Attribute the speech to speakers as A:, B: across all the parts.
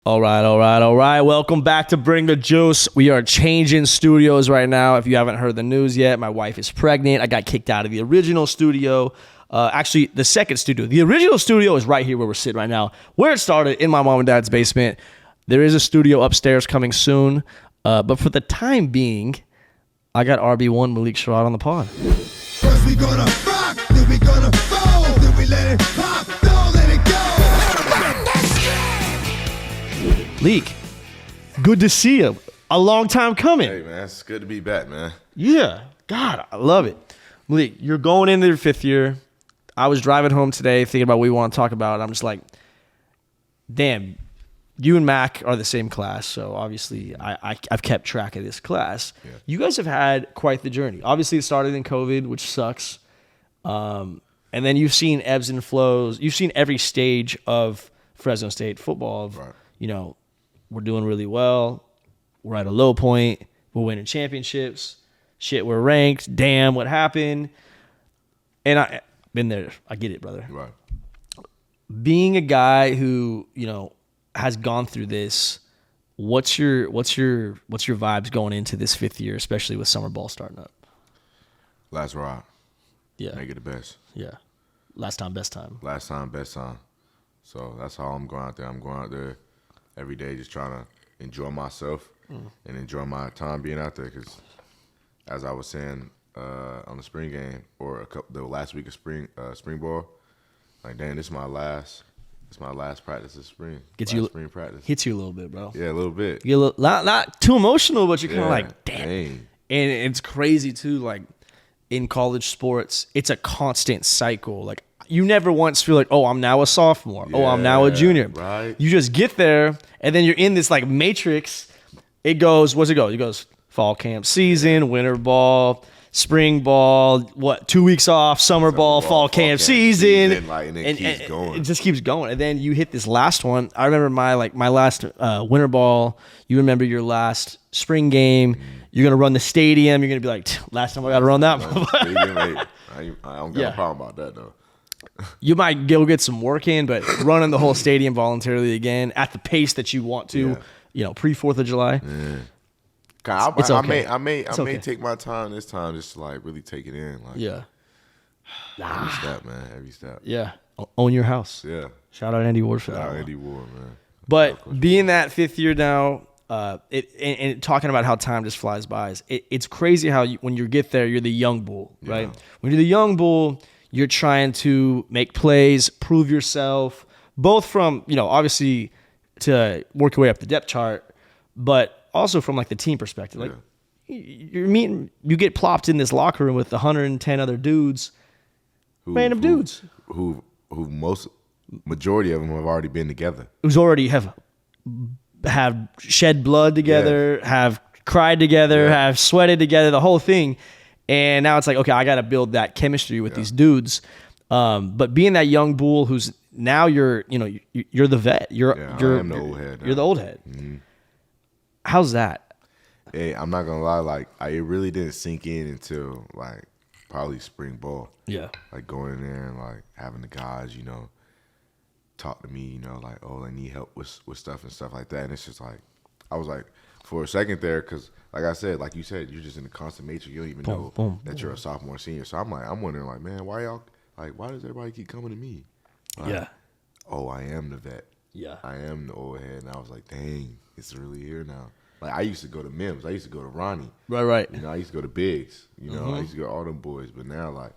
A: All right. Welcome back to Bring the Juice. We are changing studios right now. If you haven't heard the news yet, my wife is pregnant. I got kicked out of the original studio. Actually, the second studio. The original studio is right here where we're sitting right now, where it started, in my mom and dad's basement. There is a studio upstairs coming soon. But for the time being, I got RB1 Malik Sherrod on the pod.
B: First we gonna rock, then we gonna fold, then we let it pop, don't let it go.
A: Leak, good to see you. A long time coming.
C: Hey, man, it's good to be back, man.
A: Yeah. God, I love it. Malik, you're going into your fifth year. I was driving home today thinking about what we want to talk about. I'm just like, damn, you and Mac are the same class, so obviously I've kept track of this class. Yeah. You guys have had quite the journey. Obviously, it started in COVID, which sucks. And then you've seen ebbs and flows. You've seen every stage of Fresno State football.
C: Right.
A: You know, we're doing really well. We're at a low point. We're winning championships. Shit, we're ranked. Damn, what happened? And I've been there. I get it, brother.
C: Right.
A: Being a guy who, you know, has gone through this, what's your vibes going into this fifth year, especially with summer ball starting up?
C: Last ride.
A: Yeah.
C: Make it the best.
A: Yeah. Last time, best time.
C: Last time, best time. So that's how I'm going out there. I'm going out there every day just trying to enjoy myself and enjoy my time being out there, because as I was saying on the spring game or the last week of spring ball, like, damn, this is my last practice of spring. Spring practice.
A: Hits you a little bit, bro.
C: Yeah, a little bit.
A: You get not too emotional, but you're kind of like, damn.
C: Dang.
A: And it's crazy too, like in college sports, it's a constant cycle. Like, you never once feel like, oh, I'm now a sophomore. Yeah, oh, I'm now a junior.
C: Right.
A: You just get there, and then you're in this like matrix. It goes, what's it go? It goes fall camp season, winter ball, spring ball, 2 weeks off, summer ball, fall camp season.
C: Like, and it keeps going.
A: It just keeps going. And then you hit this last one. I remember my last winter ball. You remember your last spring game. You're going to run the stadium. You're going to be like, last time I got to run that.
C: I don't got a problem about that, though.
A: You might go get some work in, but running the whole stadium voluntarily again at the pace that you want to, you know, pre-4th of July.
C: Yeah.
A: It's okay.
C: I may take my time this time just to like really take it in. Like, every step, man. Every step.
A: Yeah. Own your house.
C: Yeah.
A: Shout out Andy Ward for that.
C: Shout out Andy Ward, man.
A: But being that fifth year now, and talking about how time just flies by, it's crazy how when you get there, you're the young bull, right?
C: Yeah.
A: When you're the young bull, you're trying to make plays, prove yourself, both from, you know, obviously to work your way up the depth chart, but also from like the team perspective. Like you get plopped in this locker room with 110 other dudes, random dudes.
C: Who majority of them have already been together.
A: Who's already have shed blood together, have cried together, have sweated together, the whole thing. And now it's like, okay, I got to build that chemistry with these dudes. But being that young bull who's now you're the vet.
C: I am the old head now.
A: You're the old head.
C: Mm-hmm.
A: How's that?
C: Hey, I'm not gonna lie. Like, it really didn't sink in until like probably spring ball.
A: Yeah.
C: Like going in there and like having the guys, you know, talk to me, you know, like, oh, I need help with stuff and stuff like that. And it's just like, I was like, for a second there, because like I said, like you said, you're just in the constant matrix. You don't even know that you're a sophomore, senior. So I'm wondering, like, man, why does everybody keep coming to me? Like, oh, I am the vet. Yeah. I am the old head. And I was like, dang, it's really here now. Like, I used to go to Mims. I used to go to Ronnie.
A: Right.
C: You know, I used to go to Biggs. You know, I used to go to all them boys. But now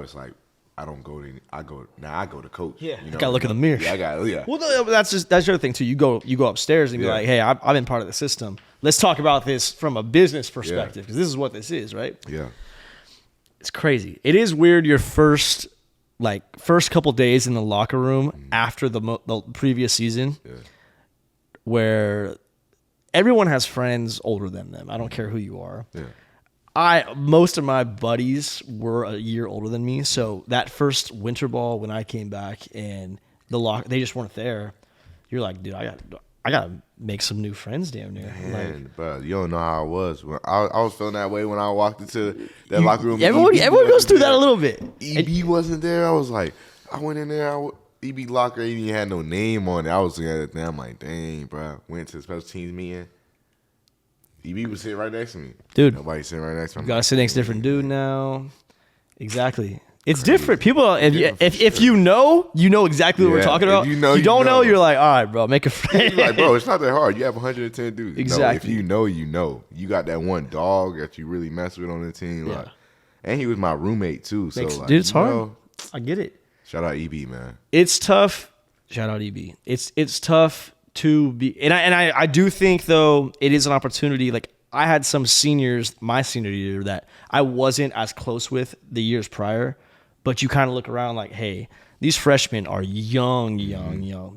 C: it's like, I don't go to. I go to coach. Yeah, you know,
A: gotta look in the mirror.
C: Yeah.
A: Well, that's the other thing too. You go upstairs and be like, hey, I've been part of the system. Let's talk about this from a business perspective, because this is what this is, right?
C: Yeah.
A: It's crazy. It is weird. Your first couple days in the locker room after the previous season, where everyone has friends older than them. I don't care who you are. Yeah. Most of my buddies were a year older than me, so that first winter ball when I came back and they just weren't there. You're like, dude, I gotta make some new friends down there.
C: Man, like, bro, you don't know how I was. When I was feeling that way when I walked into locker room.
A: Everyone goes through that a little bit.
C: EB wasn't there. I was like, I went in there. EB locker ain't even had no name on it. I was looking at it, and I'm like, dang, bro. Went to the special teams meeting. EB was sitting right next to me.
A: Dude.
C: Nobody sitting right next to me.
A: You got to sit next to a different dude now. Exactly. It's different. People, if you know exactly what we're talking about. If you don't know, you're like, all right, bro, make a friend.
C: You're like, bro, it's not that hard. You have 110 dudes.
A: Exactly.
C: No, if you know, you know. You got that one dog that you really mess with on the team.
A: Yeah.
C: Like, and he was my roommate, too. So, like,
A: dude, it's hard. I get it.
C: Shout out EB, man.
A: It's tough. Shout out EB. It's tough to be, and I do think, though, it is an opportunity. Like, I had some seniors, my senior year, that I wasn't as close with the years prior, but you kind of look around like, hey, these freshmen are young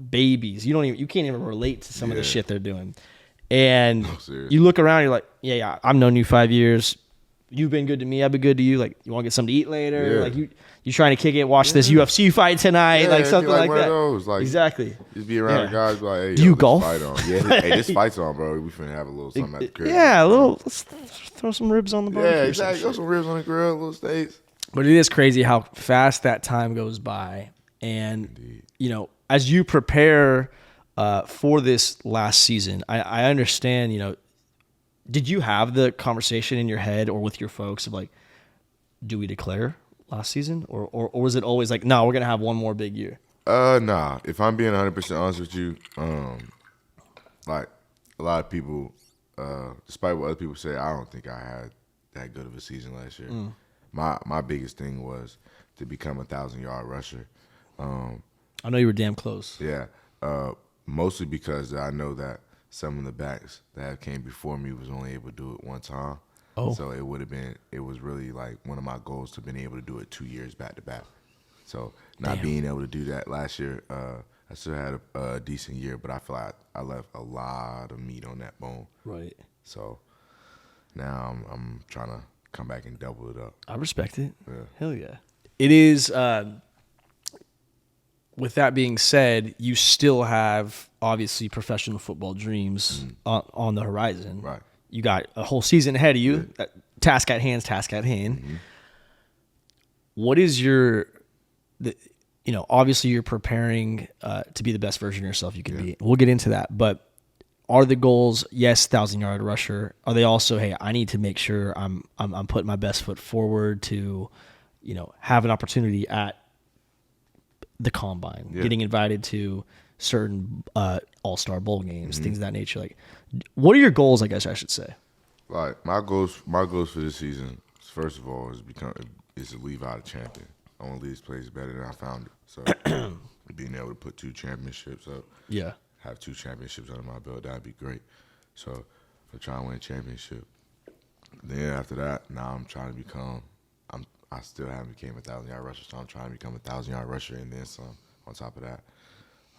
A: babies. You can't even relate to some of the shit they're doing. And you look around, you're like, yeah, I've known you 5 years. You've been good to me. I've been good to you. Like, you want to get something to eat later?
C: Yeah.
A: Like, you trying to kick it, watch this UFC fight tonight, like something like
C: one
A: that.
C: Of those. Like,
A: exactly.
C: Just be around the guys, like, hey,
A: do you
C: this
A: golf?
C: Fight on. Yeah, hey, this fight's on, bro. We finna have a little something at the crib.
A: Yeah, let's throw some ribs on the barbecue.
C: Yeah, exactly. Throw some ribs on the grill, little steaks.
A: But it is crazy how fast that time goes by. And, as you prepare for this last season, I understand, did you have the conversation in your head or with your folks of like, do we declare last season? Or was it always like, no, we're going to have one more big year?
C: Nah. If I'm being 100% honest with you, like a lot of people, despite what other people say, I don't think I had that good of a season last year. My biggest thing was to become a 1,000-yard rusher.
A: I know you were damn close.
C: Yeah, mostly because I know that some of the backs that came before me was only able to do it one time.
A: Oh.
C: So it was really like one of my goals to been able to do it 2 years back to back. So not being able to do that last year, I still had a decent year, but I feel like I left a lot of meat on that bone.
A: Right.
C: So now I'm trying to come back and double it up.
A: I respect it.
C: Yeah.
A: Hell yeah. It is, with that being said, you still have, obviously, professional football dreams on the horizon.
C: Right.
A: You got a whole season ahead of you. Yeah. Task at hand. Mm-hmm. What is obviously you're preparing to be the best version of yourself you can be. We'll get into that. But are the goals, yes, 1,000-yard rusher, are they also, hey, I need to make sure I'm putting my best foot forward to, have an opportunity at the combine, getting invited to certain all-star bowl games, things of that nature. Like, what are your goals, I guess I should say?
C: Like, my goals for this season, first of all, is to leave out a champion. I want to leave this place better than I found it. So being able to put 2 championships up, have 2 championships under my belt, that'd be great. So I'm trying to win a championship. Then after that, now I'm trying to become. I still haven't became a 1,000-yard rusher, so I'm trying to become a 1,000-yard rusher and then some. On top of that,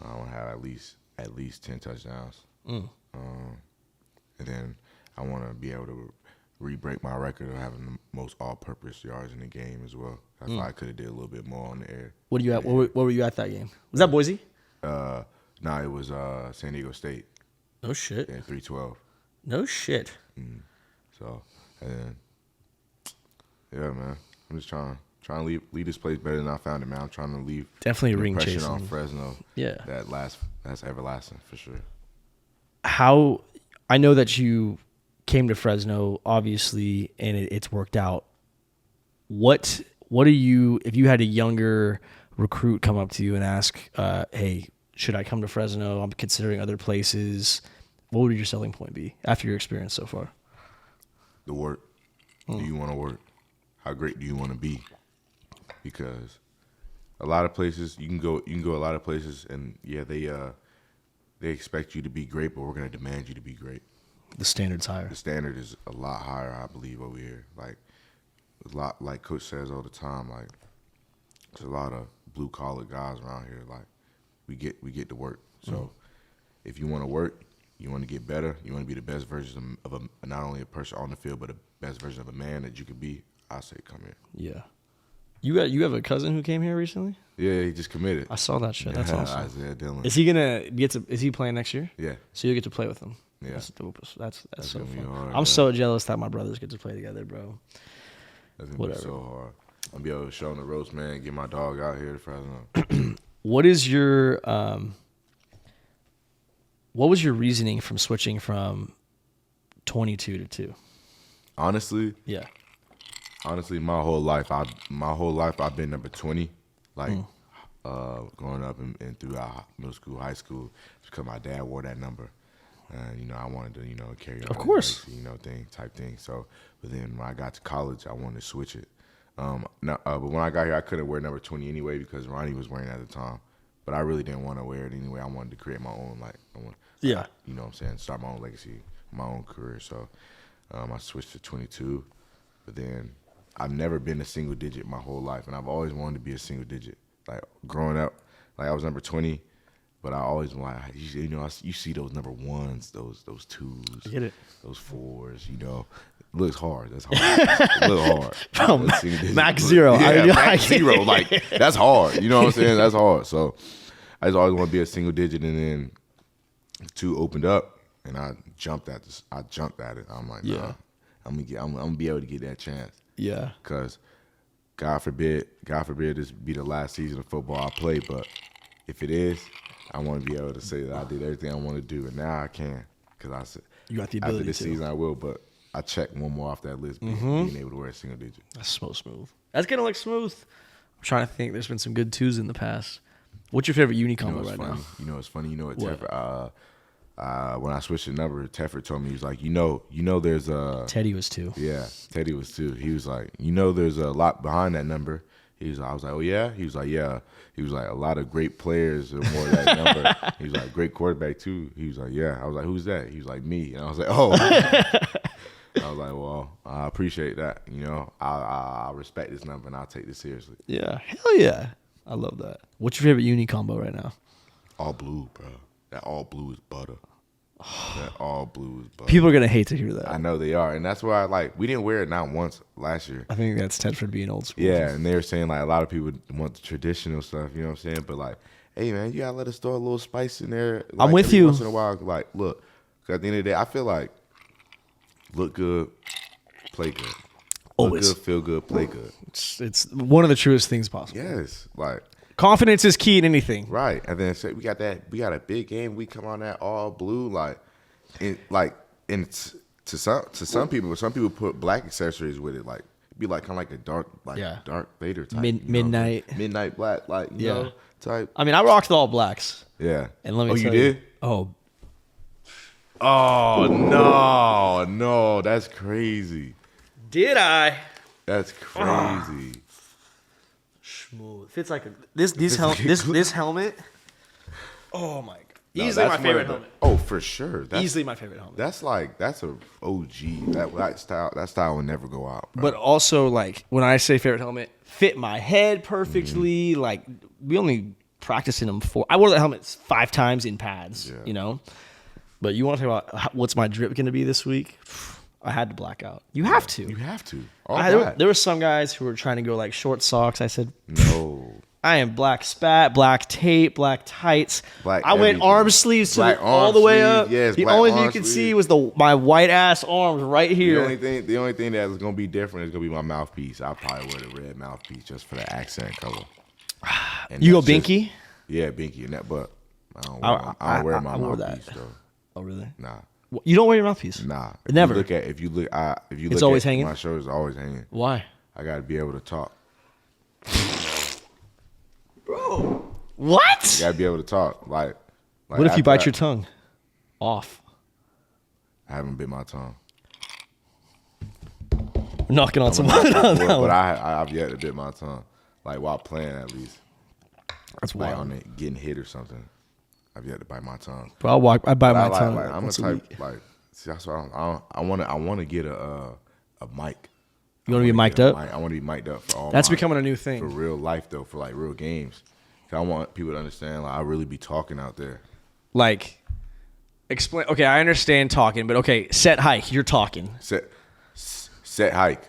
C: I want to have at least 10 touchdowns. And then I want to be able to re-break my record of having the most all-purpose yards in the game as well. I thought I could have did a little bit more on the air.
A: What are you at? Where were you at that game? Was that Boise?
C: No, it was San Diego State.
A: No shit.
C: Yeah, 312.
A: No shit.
C: So, and then, yeah, man. I'm just trying to leave this place better than I found it, man. I'm trying to leave
A: definitely ring
C: impression
A: chasing
C: on Fresno.
A: Yeah,
C: that's everlasting for sure.
A: How I know that you came to Fresno, obviously, and it's worked out. What are you, if you had a younger recruit come up to you and ask, hey, should I come to Fresno? I'm considering other places. What would your selling point be after your experience so far?
C: The work. Do you want to work? How great do you want to be? Because a lot of places you can go a lot of places, and they expect you to be great, but we're gonna demand you to be great.
A: The standard's higher.
C: The standard is a lot higher, I believe, over here. Like a lot, like Coach says all the time. Like there's a lot of blue collar guys around here. Like we get to work. So if you want to work, you want to get better, you want to be the best version of not only a person on the field, but the best version of a man that you could be, I say come here.
A: Yeah. You have a cousin who came here recently?
C: Yeah, he just committed.
A: I saw that shit. That's awesome.
C: Isaiah Dillon.
A: Is he gonna is he playing next year?
C: Yeah.
A: So you'll get to play with him.
C: Yeah.
A: That's dope. That's so
C: gonna be
A: fun.
C: hard,
A: I'm
C: man.
A: so jealous that my brothers get to play together, bro.
C: That's gonna be so hard. I'm gonna be able to show him the ropes, man. Get my dog out here to Fresno.
A: what is your what was your reasoning from switching from 22 to 2?
C: Honestly,
A: Yeah.
C: my whole life I've been number 20. Like growing up and throughout middle school, high school, because my dad wore that number. And, I wanted to, carry on.
A: Of course.
C: Legacy, type thing. So, but then when I got to college, I wanted to switch it. But when I got here, I couldn't wear number 20 anyway because Ronnie was wearing it at the time. But I really didn't want to wear it anyway. I wanted to create my own,
A: Yeah.
C: You know what I'm saying? Start my own legacy, my own career. So I switched to 22. But then I've never been a single digit my whole life. And I've always wanted to be a single digit. Like growing up, I was number 20. But I always you see those number ones, those twos,
A: Get it.
C: those fours, It looks hard. That's hard. It looks hard.
A: Max zero.
C: Yeah, max zero. Like, that's hard. You know what I'm saying? That's hard. So I just always want to be a single digit, and then 2 opened up, and I jumped at it. I'm like, nah, I'm gonna be able to get that chance.
A: Yeah.
C: Because God forbid this be the last season of football I play, but if it is, I want to be able to say that I did everything I want to do, and now I can. Because I said,
A: You got the ability
C: after this
A: to.
C: season I will, but I checked one more off that list, being able to wear a single digit.
A: That's so smooth. That's gonna look smooth. I'm trying to think. There's been some good 2s in the past. What's your favorite uni combo right now?
C: It's funny. You know what?
A: What?
C: Tedford, when I switched the number, Tedford told me, he was like, there's a...
A: Teddy was 2.
C: Yeah, Teddy was 2. He was like, there's a lot behind that number. I was like, oh yeah? He was like, yeah. He was like, a lot of great players are more that number. He was like, great quarterback too. He was like, yeah. I was like, who's that? He was like, me. And I was like, oh. I was like, well, I appreciate that. I respect this number and I'll take this seriously.
A: Yeah. Hell yeah. I love that. What's your favorite uni combo right now?
C: All blue, bro. That all blue is butter. That all blue is butter.
A: People are gonna hate to hear that.
C: I know they are, and that's why we didn't wear it not once last year.
A: I think that's Tedford being old school.
C: Yeah, and they were saying a lot of people want the traditional stuff. You know what I'm saying? But hey man, you gotta let us throw a little spice in there.
A: I'm with
C: every
A: you.
C: Once in a while, look, 'cause at the end of the day, I feel like look good, play good.
A: Always.
C: Look good, feel good, play good.
A: It's one of the truest things possible.
C: Yes,
A: Confidence is key in anything.
C: right. And then say we got a big game. We come on that all blue, to some people put black accessories with it, be kind of like a dark Vader type, midnight black, type.
A: I mean, I rocked the all blacks.
C: Yeah.
A: And let me
C: you
A: tell
C: did?
A: Oh,
C: no, that's crazy.
A: did I?
C: That's crazy.
A: Smooth. Fits like this helmet. Oh my god. Easily my favorite helmet.
C: Oh, for sure.
A: Easily my favorite helmet.
C: That's a OG. That style will never go out. Bro.
A: But also, when I say favorite helmet, fit my head perfectly. We only practiced in them I wore that helmet 5 times in pads.
C: Yeah.
A: But you want to talk about what's my drip going to be this week? I had to black out. You have to.
C: You have to.
A: There were some guys who were trying to go short socks. I said,
C: no.
A: I am black spat, black tape, black tights.
C: Black
A: I went
C: everything.
A: arm sleeves all the way up.
C: Yes,
A: the only thing you could see was my white ass arms right here.
C: The only thing that is gonna be different is gonna be my mouthpiece. I'll probably wear the red mouthpiece just for the accent color.
A: You go binky?
C: Yeah, binky and that, but I don't wear my mouthpiece though.
A: Oh really?
C: Nah.
A: You don't wear your mouthpiece?
C: Nah.
A: Never.
C: If you look
A: it's always hanging?
C: My shoulders always hanging.
A: Why?
C: I gotta be able to talk.
A: Bro. What?
C: You gotta be able to talk. What
A: if you bite your tongue off?
C: I haven't bit my tongue.
A: Knocking on someone.
C: But I've yet to bit my tongue. While playing at least.
A: That's wild.
C: On it, getting hit or something. I've yet to bite my tongue.
A: Bro, I bite my tongue.
C: I'm a type see, that's why I want to get a mic.
A: You want to be mic'd up?
C: I want to be mic'd up for all.
A: That's becoming a new thing
C: for real life though, for real games. I want people to understand I really be talking out there.
A: Explain. Okay, I understand talking, but okay, set hike. You're talking.
C: Set hike.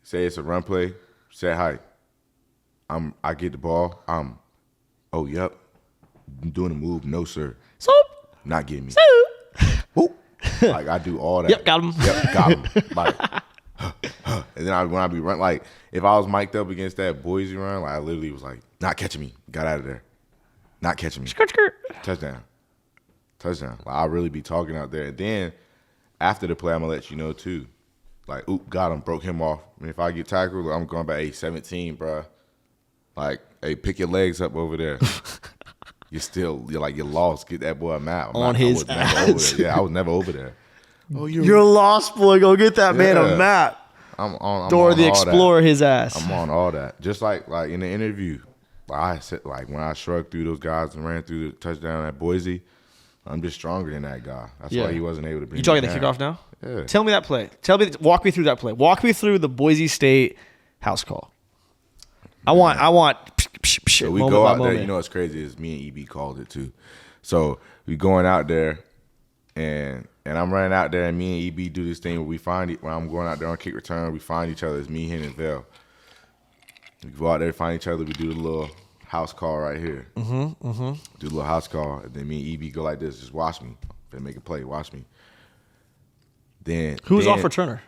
C: Say it's a run play. Set hike. I get the ball. Oh yep. I'm doing a move. No sir.
A: So.
C: Not getting me.
A: So.
C: Whoop. I do all that.
A: Yep, got him.
C: Yep, got him. And then when I be run, if I was mic'd up against that Boise run, I literally was not catching me. Got out of there. Not catching me.
A: Skirt, skirt.
C: Touchdown. Like, I'll really be talking out there. And then after the play, I'm going to let you know, too. Like, oop, got him, broke him off. I mean, if I get tackled, I'm going back, hey, 17, bro. Like, hey, pick your legs up over there. You're lost. Get that boy a map.
A: On his ass.
C: Yeah, I was never over there. Oh,
A: you're lost, boy. Go get that man a map.
C: I'm
A: Dora
C: on
A: the
C: all
A: Explorer,
C: that.
A: his ass.
C: I'm on all that. Just like in the interview, I said, like, when I shrugged through those guys and ran through the touchdown at Boise, I'm just stronger than that guy. That's why he wasn't able to bring me
A: talking the
C: down.
A: kickoff now?
C: Yeah.
A: Tell me that play. Walk me through that play. Walk me through the Boise State house call. I want.
C: So we go out there. You know what's crazy is me and EB called it too. So we going out there, and I'm running out there, and me and EB do this thing where when I'm going out there on kick return, we find each other. It's me, him, and Vel. We go out there, find each other. We do the little house call right here. Do the little house call, and then me and EB go like this. Just watch me. Then make a play. Watch me. Then
A: who's off returner?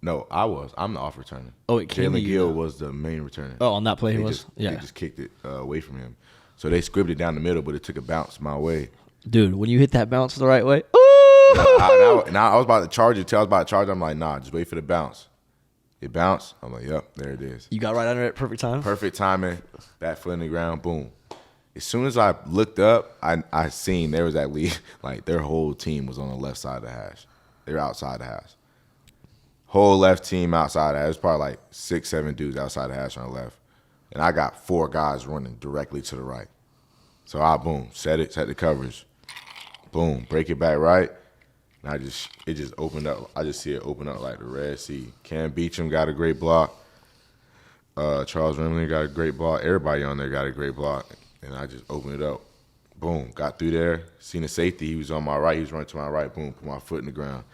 C: No, I was. I'm the off returner.
A: Oh, it came to
C: Jalen
A: you,
C: Gill
A: though.
C: was the main returner.
A: Oh, on that play he was?
C: They just kicked it away from him. So they scribbed it down the middle, but it took a bounce my way.
A: Dude, when you hit that bounce the right way,
C: Now I was about to charge it. I'm like, nah, just wait for the bounce. It bounced. I'm like, yep, there it is.
A: you got right under it, perfect time.
C: Perfect timing. Back foot in the ground. Boom. As soon as I looked up, I seen there was at least, like, their whole team was on the left side of the hash. They were outside the hash. Whole left team outside the hash. There's probably like 6-7 dudes outside the hash on the left. And I got 4 guys running directly to the right. So I, boom, set the coverage. Boom, break it back right. And it just opened up. I just see it open up like the Red Sea. Cam Beecham got a great block. Charles Remley got a great block. Everybody on there got a great block. And I just opened it up. Boom, got through there. Seen the safety. He was on my right. He was running to my right. Boom, put my foot in the ground.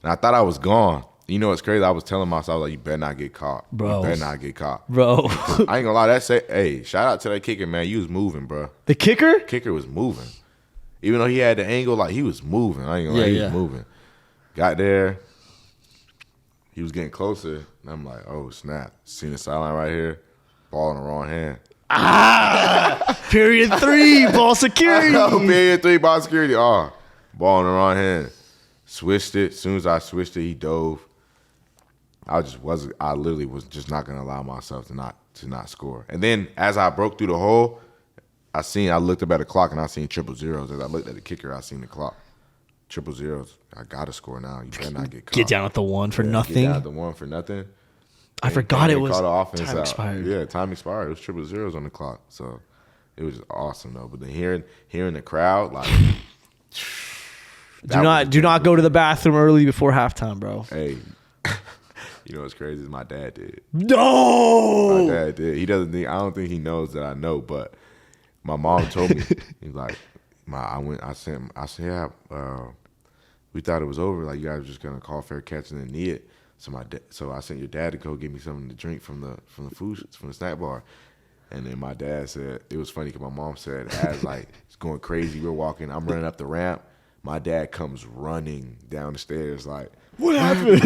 C: And I thought I was gone. You know what's crazy? I was telling myself, like, you better not get caught.
A: Bro.
C: You better not get caught.
A: Bro.
C: I ain't gonna lie. Hey, shout out to that kicker, man. You was moving, bro.
A: The kicker?
C: Kicker was moving. Even though he had the angle, like, he was moving. I ain't gonna lie. He was moving. Got there. He was getting closer. And I'm like, oh, snap. Seen the sideline right here. Ball in the wrong hand.
A: Period 3, ball security.
C: Period 3, ball security. Oh, ball in the wrong hand. Switched it. As soon as I switched it, he dove. I literally was just not gonna allow myself to not score. And then as I broke through the hole, I looked up at the clock and I seen 000s. As I looked at the kicker, I seen the clock. 000s. I gotta score now. You better not get caught.
A: Get down at the 1 for nothing.
C: Get down at the 1 for nothing.
A: I forgot it was
C: caught the offense
A: time
C: out.
A: expired.
C: Yeah, time expired. It was 000s on the clock. So it was just awesome though. But then hearing the crowd, like,
A: do not go to the bathroom early before halftime, bro.
C: Hey, you know what's crazy is my dad did.
A: No,
C: my dad did. He doesn't think. I don't think he knows that I know. But my mom told me. He's like, I said, yeah. We thought it was over. Like, you guys were just gonna call fair catch and then knee it. So I sent your dad to go get me something to drink from the snack bar. And then my dad said, it was funny because my mom said, as like it's going crazy, we're walking, I'm running up the ramp. My dad comes running down the stairs like, what happened?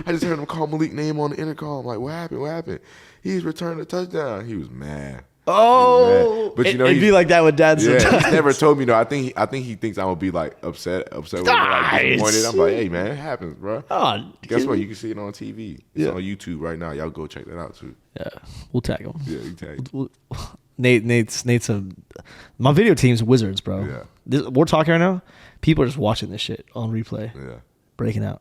C: I just heard him call Malik's name on the intercom. Like, what happened? He's returned a touchdown. He was mad.
A: Oh,
C: but you know,
A: it'd be like that with dad sometimes.
C: Yeah, he's never told me. No, I think he thinks I'm gonna be like upset with him, like disappointed. I'm like, hey man, it happens, bro. Oh, guess what? You can see it on TV. It's on YouTube right now. Y'all go check that out too.
A: Yeah, we'll tag him.
C: Yeah, you tag.
A: Nate's my video team's wizards, bro. Yeah, we're talking right now. People are just watching this shit on replay.
C: Yeah,
A: breaking out,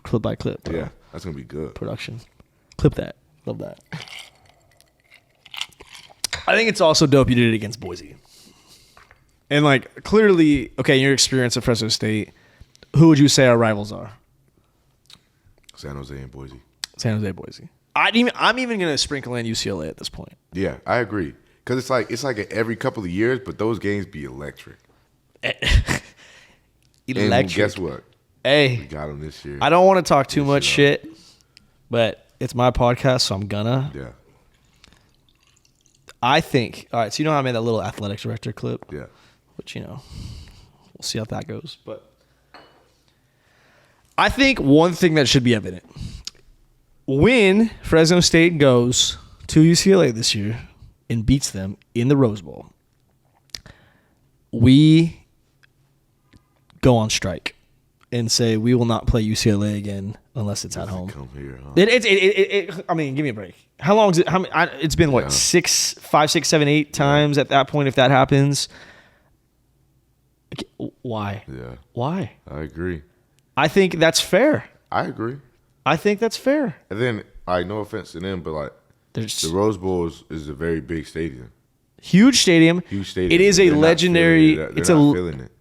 A: clip by clip. Bro.
C: Yeah, that's gonna be good
A: production. Clip that. Love that. I think it's also dope you did it against Boise. And, like, clearly, okay, your experience at Fresno State, who would you say our rivals are?
C: San Jose and Boise.
A: San Jose, Boise. I'm even going to sprinkle in UCLA at this point.
C: Yeah, I agree. Because it's like every couple of years, but those games be electric.
A: Electric.
C: And guess what?
A: Hey.
C: We got them this year.
A: I don't want to talk too much shit, but it's my podcast, so I'm gonna.
C: Yeah.
A: I think, all right, so you know how I made that little athletic director clip?
C: Yeah.
A: Which, you know, we'll see how that goes. But I think one thing that should be evident, when Fresno State goes to UCLA this year, and beats them in the Rose Bowl, we go on strike and say we will not play UCLA again unless it's at home.
C: Come here, huh?
A: I mean, give me a break. How long is it? It's been what, 5, 6, 7, 8 times at that point if that happens. Why?
C: Yeah.
A: Why?
C: I agree.
A: I think that's fair.
C: I agree.
A: I think that's fair.
C: And then, no offense to them, but like
A: There's
C: the Rose Bowl is a very big stadium.
A: huge stadium.
C: Huge stadium.
A: It is a
C: They're not
A: legendary.
C: feeling it.
A: It's
C: They're
A: a.
C: not feeling it.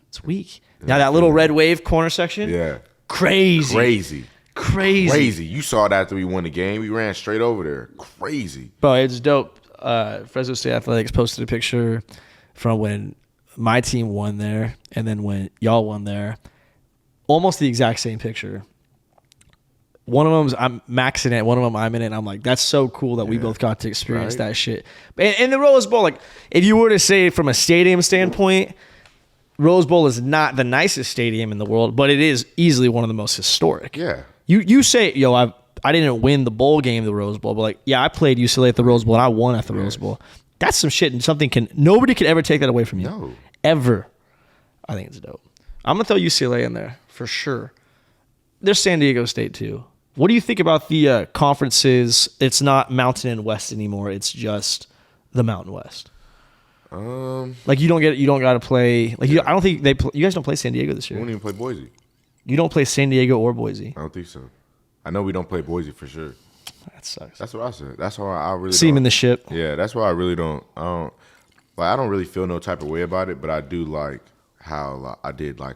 A: It's weak. Now that little red wave corner section.
C: Yeah.
A: Crazy.
C: You saw that after we won the game. We ran straight over there. Crazy.
A: Bro, it's dope. Fresno State Athletics posted a picture from when my team won there and then when y'all won there. Almost the exact same picture. One of them's I'm maxing it. One of them I'm in it. And I'm like, that's so cool that we both got to experience that shit. And the Rose Bowl, like, if you were to say from a stadium standpoint, Rose Bowl is not the nicest stadium in the world, but it is easily one of the most historic.
C: Yeah.
A: You say, yo, I didn't win the bowl game, the Rose Bowl, but like, yeah, I played UCLA at the Rose Bowl and I won at the Rose Bowl. That's some shit, and nobody could ever take that away from you.
C: No.
A: Ever. I think it's dope. I'm gonna throw UCLA in there for sure. There's San Diego State too. What do you think about the conferences? It's not Mountain and West anymore. It's just the Mountain West.
C: We
A: You don't got to play. I don't think you guys don't play San Diego this year.
C: won't even play Boise.
A: You don't play San Diego or Boise.
C: I don't think so. I know we don't play Boise for sure.
A: That sucks.
C: That's what I said. That's why I really
A: See him in the ship.
C: Yeah, that's why I really don't. I don't really feel no type of way about it, but I do like how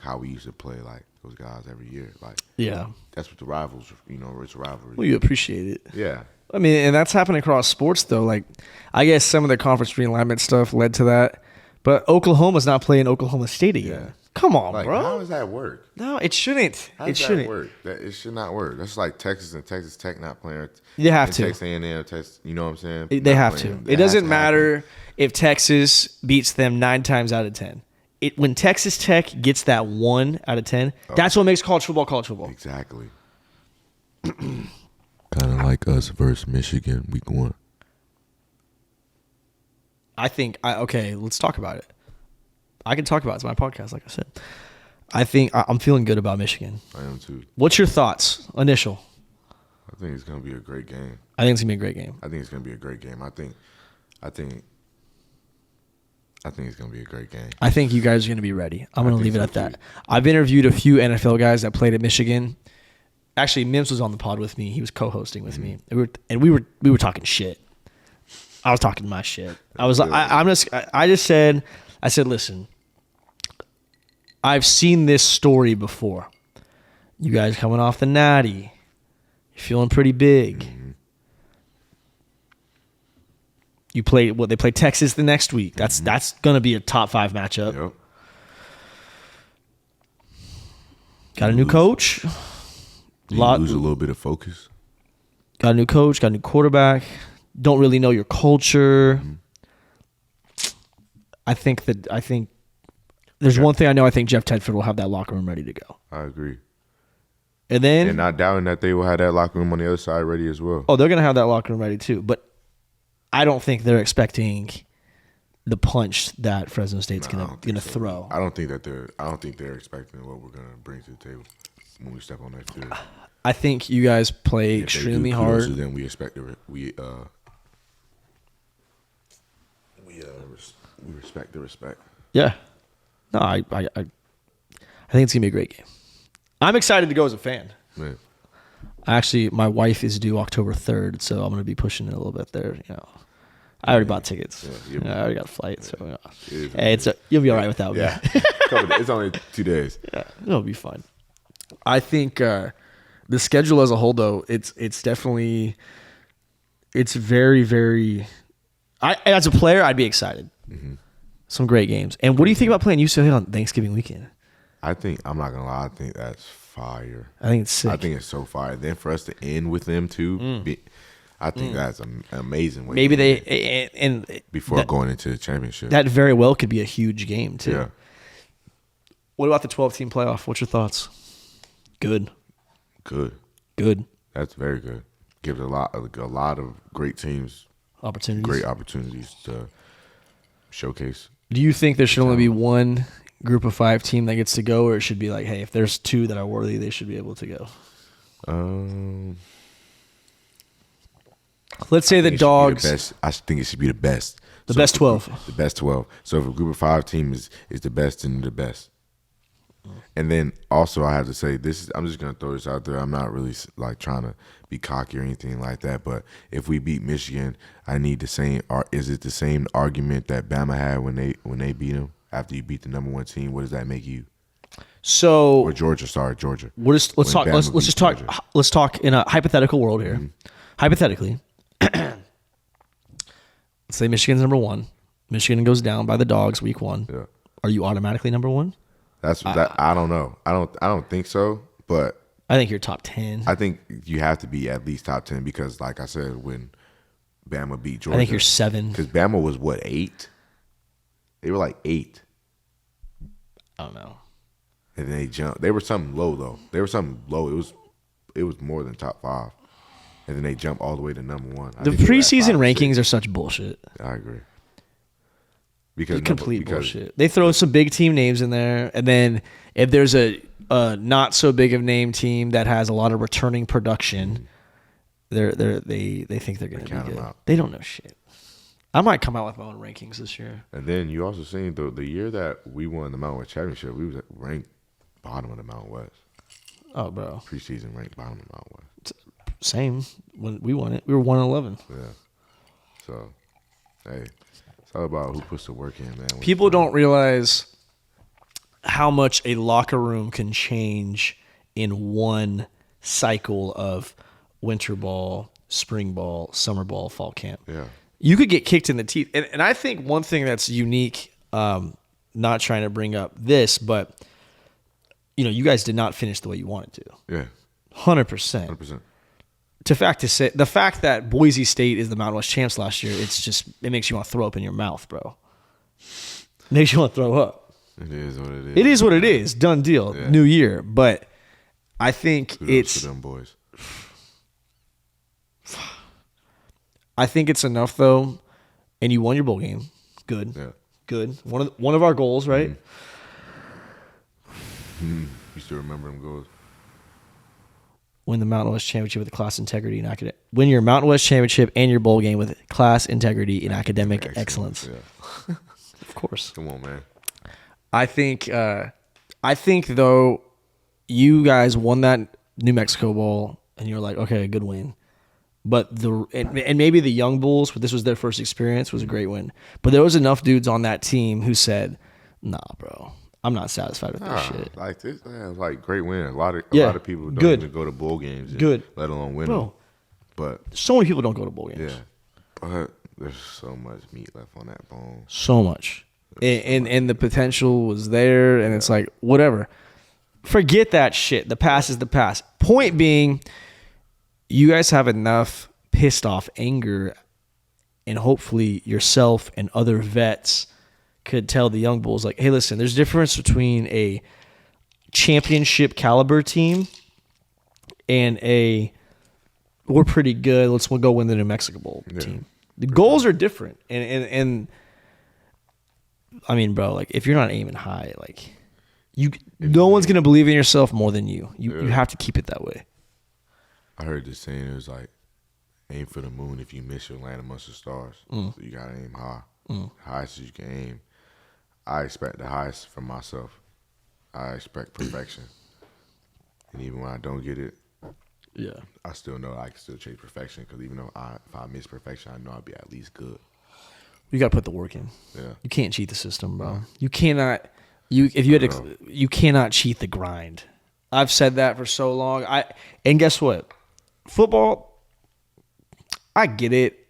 C: how we used to play like those guys every year. Like,
A: Yeah.
C: that's what the rivals. It's a rivalry.
A: Well, you appreciate it.
C: Yeah.
A: I mean, and that's happening across sports, though. Like, I guess some of the conference realignment stuff led to that. But Oklahoma's not playing Oklahoma State again.
C: Yeah.
A: Come on,
C: Like,
A: bro.
C: how does that work?
A: No, it shouldn't.
C: How
A: It
C: does
A: shouldn't.
C: that work? It should not work. That's like Texas and Texas Tech not playing.
A: They have
C: and
A: to.
C: Texas A&M, Texas, you know what I'm saying?
A: They
C: Not
A: have
C: playing.
A: to. It doesn't matter if Texas beats them 9 times out of 10. When Texas Tech gets that 1 out of 10, that's what makes college football.
C: Exactly. Kind of like us versus Michigan week 1.
A: I think, okay, let's talk about it. I can talk about it. It's my podcast, like I said. I think I'm feeling good about Michigan.
C: I am too.
A: What's your thoughts, initial?
C: I think it's going to be a great game.
A: I think it's going to be a great game.
C: I think it's going to be a great game. I think it's going to be a great game.
A: I think you guys are going to be ready. I'm going to leave it
C: so
A: at that.
C: too.
A: I've interviewed a few NFL guys that played at Michigan. Actually, Mims was on the pod with me. He was co-hosting with me. We were talking shit. I was talking my shit. I said, listen, I've seen this story before. You guys coming off the natty. You're feeling pretty big.
C: Mm-hmm.
A: They play Texas the next week. That's gonna be a top 5 matchup.
C: Yep.
A: Got a new coach.
C: You lose a little bit of focus.
A: Got a new coach, got a new quarterback. Don't really know your culture. I think there's one thing I know. I think Jeff Tedford will have that locker room ready to go.
C: I agree.
A: And
C: not doubting that they will have that locker room on the other side ready as well.
A: Oh, they're going to have that locker room ready too. But I don't think they're expecting the punch that Fresno State's going to throw.
C: I don't think they're expecting what we're going to bring to the table when we step on that field.
A: I think you guys play extremely hard.
C: Then we expect we respect the respect.
A: Yeah. No, I think it's going to be a great game. I'm excited to go as a fan.
C: Man.
A: Actually, my wife is due October 3rd, so I'm going to be pushing it a little bit there. I already bought tickets. I already got a flight, so hey, you'll be all right without me.
C: Yeah, it's only 2 days.
A: Yeah, it'll be fine. I think the schedule as a whole, though, it's definitely very, very. As a player, I'd be excited. Mm-hmm. Some great games. And what do you think about playing UCLA on Thanksgiving weekend?
C: I'm not gonna lie. I think that's fire.
A: I think it's sick.
C: I think it's so fire. Then for us to end with them too, I think that's an amazing way.
A: Maybe they
C: before going into the championship.
A: That very well could be a huge game too.
C: Yeah.
A: What about the 12-team playoff? What's your thoughts? Good.
C: Good.
A: Good.
C: That's very good. Gives a lot of great teams
A: opportunities.
C: Great opportunities to showcase.
A: Do you think there should only be one Group of 5 team that gets to go, or it should be like, hey, if there's 2 that are worthy, they should be able to go? Let's say the Dogs.
C: I think it should be the best.
A: The best 12.
C: The best 12. So if a Group of 5 team is the best, then the best. And then also I have to say this. I'm just gonna throw this out there. I'm not really like trying to be cocky or anything like that. But if we beat Michigan, I need the same. Is it the same argument that Bama had when they beat them after you beat the number 1 team? What does that make you?
A: So
C: or Georgia.
A: Let's talk in a hypothetical world here.
C: Mm-hmm.
A: Hypothetically, let's say Michigan's number 1. Michigan goes down by the Dogs week 1.
C: Yeah.
A: Are you automatically number 1?
C: I don't know. I don't think so. But
A: I think you're top 10.
C: I think you have to be at least top 10 because, like I said, when Bama beat Georgia,
A: I think you're 7.
C: Because Bama was what, 8? They were like 8.
A: I don't know.
C: And then they jumped. They were something low though. It was more than top 5. And then they jumped all the way to number 1.
A: The preseason rankings are such bullshit.
C: I agree. Because
A: Complete bullshit. They throw some big team names in there, and then if there's a not so big of name team that has a lot of returning production, they think they're going to be good. They don't know shit. I might come out with my own rankings this year.
C: And then you also seen the year that we won the Mountain West Championship, we was ranked bottom of the Mountain West.
A: Oh, bro.
C: Preseason ranked bottom of the Mountain West.
A: Same. When we won it, we were 1-11.
C: Yeah. So, hey. It's all about who puts the work in, man.
A: People don't realize how much a locker room can change in one cycle of winter ball, spring ball, summer ball, fall camp.
C: Yeah.
A: You could get kicked in the teeth. And I think one thing that's unique, not trying to bring up this, but you guys did not finish the way you wanted to.
C: Yeah.
A: 100%.
C: 100%.
A: The fact that Boise State is the Mountain West champs last year, it makes you want to throw up in your mouth, bro. It makes you want to throw up.
C: It is what it is.
A: It is what it is. Done deal.
C: Yeah.
A: New year. But I think
C: Kudos to them boys.
A: I think it's enough though, and you won your bowl game. Good.
C: Yeah.
A: Good. One of our goals, right?
C: You still remember them goals?
A: Win the Mountain West Championship with class integrity and academic. Win your Mountain West Championship and your bowl game with class integrity and academic excellence.
C: Yeah.
A: Of course.
C: Come on, man.
A: I think though, you guys won that New Mexico Bowl, and you're like, okay, good win. But and maybe the young Bulls, but this was their first experience, was a great win. But there was enough dudes on that team who said, "Nah, bro, I'm not satisfied with this shit."
C: Like this, like great win. A lot of people don't even go to bowl games. Let alone win them. But
A: so many people don't go to bowl games.
C: Yeah, but there's so much meat left on that bone.
A: So much, and the potential was there, and it's like whatever. Forget that shit. The past is the past. Point being, you guys have enough pissed off anger, and hopefully yourself and other vets could tell the young Bulls, like, hey, listen, there's a difference between a championship caliber team and we're pretty good, we'll go win the New Mexico Bowl team. The goals are different. And I mean, bro, like, if you're not aiming high, like, no one's going to believe in yourself more than you. You have to keep it that way.
C: I heard this saying, it was like, aim for the moon. If you miss, you'll land amongst the stars. So you got to aim high. Highest as you can aim. I expect the highest from myself. I expect perfection. And even when I don't get it, I still know I can still chase perfection, because even though if I miss perfection, I know I'll be at least good.
A: You got to put the work in.
C: Yeah.
A: You can't cheat the system, bro. You cannot. You cannot cheat the grind. I've said that for so long. And guess what? Football, I get it.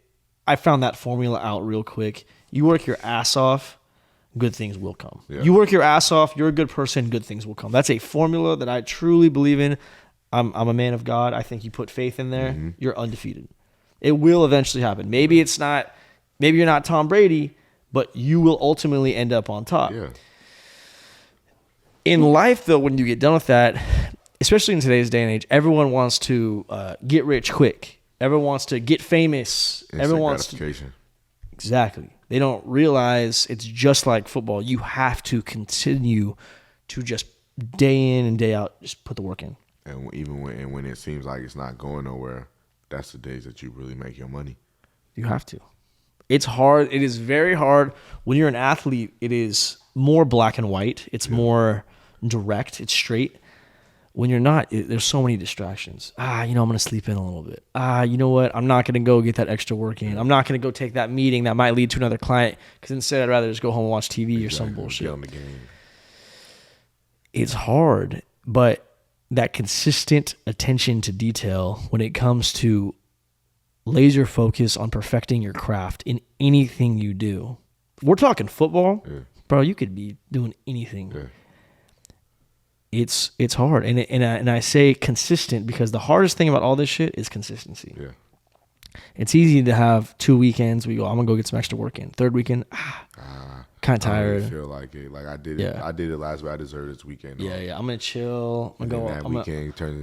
A: I found that formula out real quick. You work your ass off, good things will come. Yeah. You work your ass off, you're a good person, good things will come. That's a formula that I truly believe in. I'm a man of God. I think you put faith in there, you're undefeated. It will eventually happen. Maybe you're not Tom Brady, but you will ultimately end up on top.
C: Yeah.
A: In life, though, when you get done with that, especially in today's day and age, everyone wants to get rich quick. Everyone wants to get famous. Everyone wants to. Exactly. They don't realize it's just like football. You have to continue to just day in and day out, just put the work in.
C: And even when it seems like it's not going nowhere, that's the days that you really make your money.
A: You have to. It's hard. It is very hard. When you're an athlete, it is more black and white. It's more direct. It's straight. When you're not, there's so many distractions. I'm going to sleep in a little bit. You know what? I'm not going to go get that extra work in. I'm not going to go take that meeting that might lead to another client because instead I'd rather just go home and watch TV or some bullshit.
C: Get on the game.
A: It's hard, but that consistent attention to detail when it comes to laser focus on perfecting your craft in anything you do. We're talking football. Yeah. Bro, you could be doing anything. Yeah. It's hard, and I say consistent because the hardest thing about all this shit is consistency. Yeah, it's easy to have 2 weekends. We go, I'm gonna go get some extra work in. Third weekend, kind of tired.
C: I really feel like it. Like I did it. I did it last week. I deserve this weekend.
A: Yeah. I'm gonna chill. I'm gonna go.
C: I'm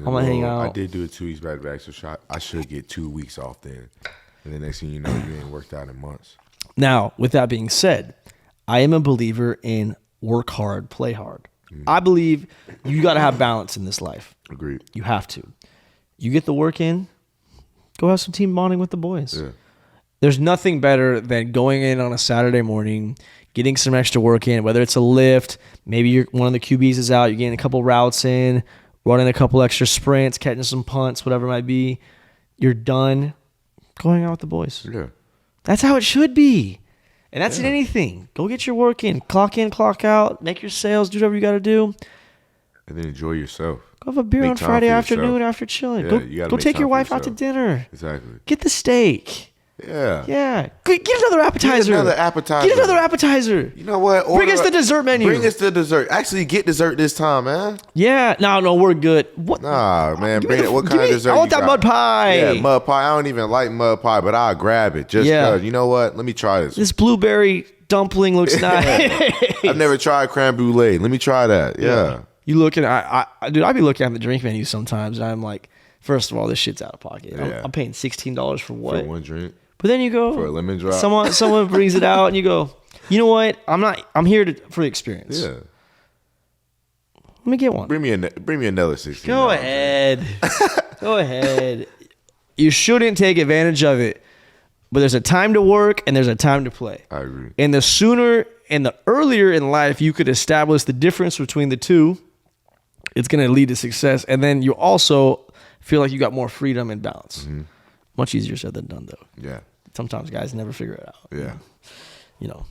C: gonna
A: hang out.
C: I did do it 2 weeks back to back, so I should get 2 weeks off then. And the next thing you know, you ain't worked out in months.
A: Now, with that being said, I am a believer in work hard, play hard. I believe you got to have balance in this life.
C: Agreed.
A: You have to. You get the work in, go have some team bonding with the boys. Yeah. There's nothing better than going in on a Saturday morning, getting some extra work in, whether it's a lift, maybe one of the QBs is out, you're getting a couple routes in, running a couple extra sprints, catching some punts, whatever it might be. You're done going out with the boys.
C: Yeah.
A: That's how it should be. And that's in anything. Go get your work in, clock out, make your sales, do whatever you got to do.
C: And then enjoy yourself.
A: Go have a beer on Friday afternoon after chilling. Go take your wife out to dinner.
C: Exactly.
A: Get the steak.
C: Yeah.
A: Yeah. Get another appetizer.
C: Get another appetizer. You know what?
A: Bring us the dessert menu.
C: Bring us the dessert. Actually, get dessert this time, man.
A: Yeah. No, we're good. What?
C: Nah, man. Bring it. What kind of dessert?
A: I want that mud pie.
C: Yeah, mud pie. I don't even like mud pie, but I'll grab it just because. You know what? Let me try this.
A: This blueberry dumpling looks nice.
C: I've never tried creme brulee. Let me try that. Yeah.
A: You looking? Dude, I be looking at the drink menu sometimes, and I'm like, first of all, this shit's out of pocket.
C: Yeah.
A: I'm paying $16 for what?
C: For one drink.
A: But then you go
C: for a lemon drop.
A: Someone brings it out, and you go, you know what? I'm here for the experience.
C: Yeah.
A: Let me get one.
C: Bring me another 16.
A: Go ahead. Go ahead. You shouldn't take advantage of it, but there's a time to work and there's a time to play.
C: I agree.
A: And the sooner and the earlier in life you could establish the difference between the two, it's going to lead to success. And then you also feel like you got more freedom and balance. Mm-hmm. Much easier said than done, though.
C: Yeah.
A: Sometimes guys never figure it out.
C: Yeah.
A: You know,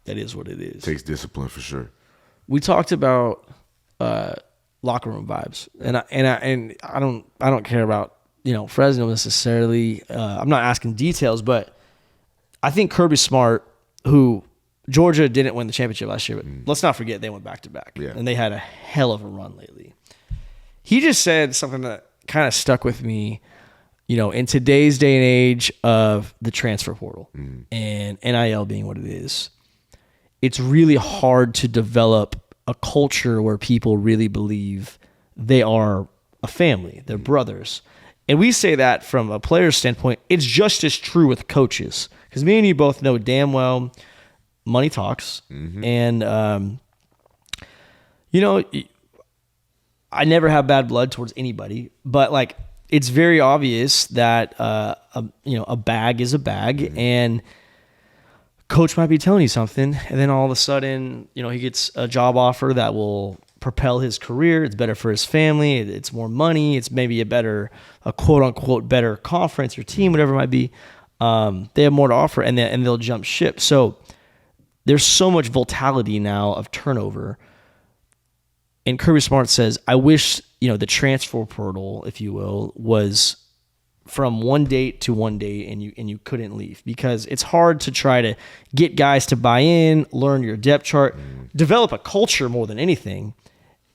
A: that is what it is.
C: It takes discipline for sure.
A: We talked about locker room vibes, and I don't care about Fresno necessarily. I'm not asking details, but I think Kirby Smart, who Georgia didn't win the championship last year, but let's not forget they went back to back, and they had a hell of a run lately. He just said something that kind of stuck with me. In today's day and age of the transfer portal and NIL being what it is, it's really hard to develop a culture where people really believe they are a family, they're brothers. And we say that from a player's standpoint. It's just as true with coaches. Because me and you both know damn well money talks. Mm-hmm. And, I never have bad blood towards anybody. But, it's very obvious that, a bag is a bag. Mm-hmm. And coach might be telling you something. And then all of a sudden, he gets a job offer that will propel his career. It's better for his family. It's more money. It's maybe a quote unquote better conference or team, whatever it might be. They have more to offer and they'll jump ship. So there's so much volatility now of turnover. And Kirby Smart says, I wish, the transfer portal, if you will, was from one date to one date and you couldn't leave, because it's hard to try to get guys to buy in, learn your depth chart, develop a culture more than anything.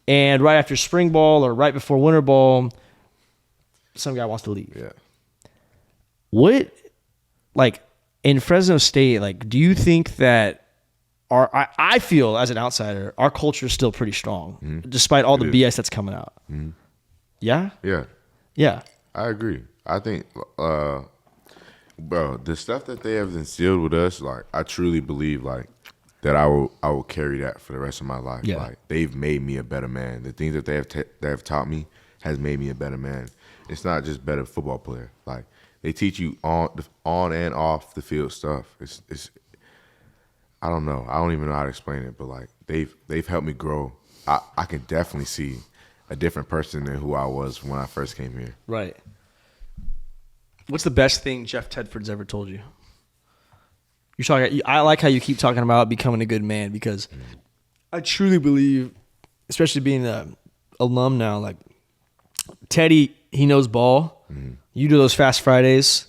A: And right after spring ball or right before winter ball, some guy wants to leave.
C: Yeah.
A: What, in Fresno State, do you think that I feel as an outsider, our culture is still pretty strong, despite all the BS that's coming out. Mm-hmm. Yeah?
C: Yeah.
A: Yeah.
C: I agree. I think, bro, the stuff that they have instilled with us, like, I truly believe, like, that I will carry that for the rest of my life.
A: Yeah.
C: Like, they've made me a better man. The things that they have taught me has made me a better man. It's not just better football player. Like, they teach you on and off the field stuff. It's I don't know. I don't even know how to explain it, but like they've helped me grow. I can definitely see a different person than who I was when I first came here.
A: Right. What's the best thing Jeff Tedford's ever told you? You're talking. I like how you keep talking about becoming a good man because I truly believe, especially being an alum now, like Teddy, he knows ball. Mm-hmm. You do those Fast Fridays.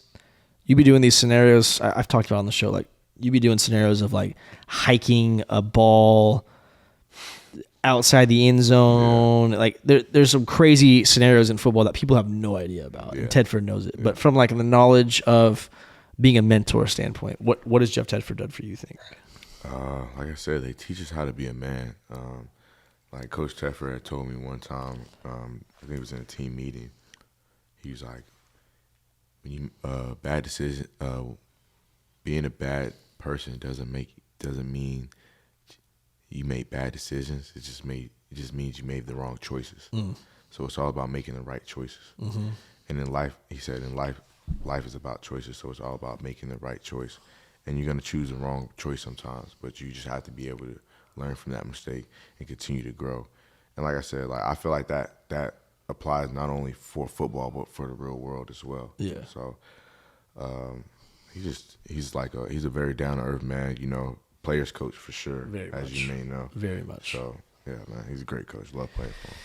A: You be doing these scenarios. I've talked about on the show. Like you be doing scenarios of like hiking a ball outside the end zone. Yeah. Like there's some crazy scenarios in football that people have no idea about. Yeah. And Tedford knows it. Yeah. But from like the knowledge of being a mentor standpoint, what has Jeff Tedford done for you, think?
C: Like I said, they teach us how to be a man. Like Coach Tedford had told me one time, I think it was in a team meeting. He was like, "When you bad decision, being a bad person doesn't mean you made bad decisions. It just means you made the wrong choices. So it's all about making the right choices. Mm-hmm. And in life, he said, life is about choices. So it's all about making the right choice. And you're gonna choose the wrong choice sometimes, but you just have to be able to learn from that mistake and continue to grow. And like I said, like I feel like that applies not only for football but for the real world as well.
A: Yeah.
C: So he's a very down to earth man. You know, players coach for sure,
A: very
C: as
A: much.
C: you may know.
A: Very much.
C: So yeah, man, he's a great coach. Love playing for him.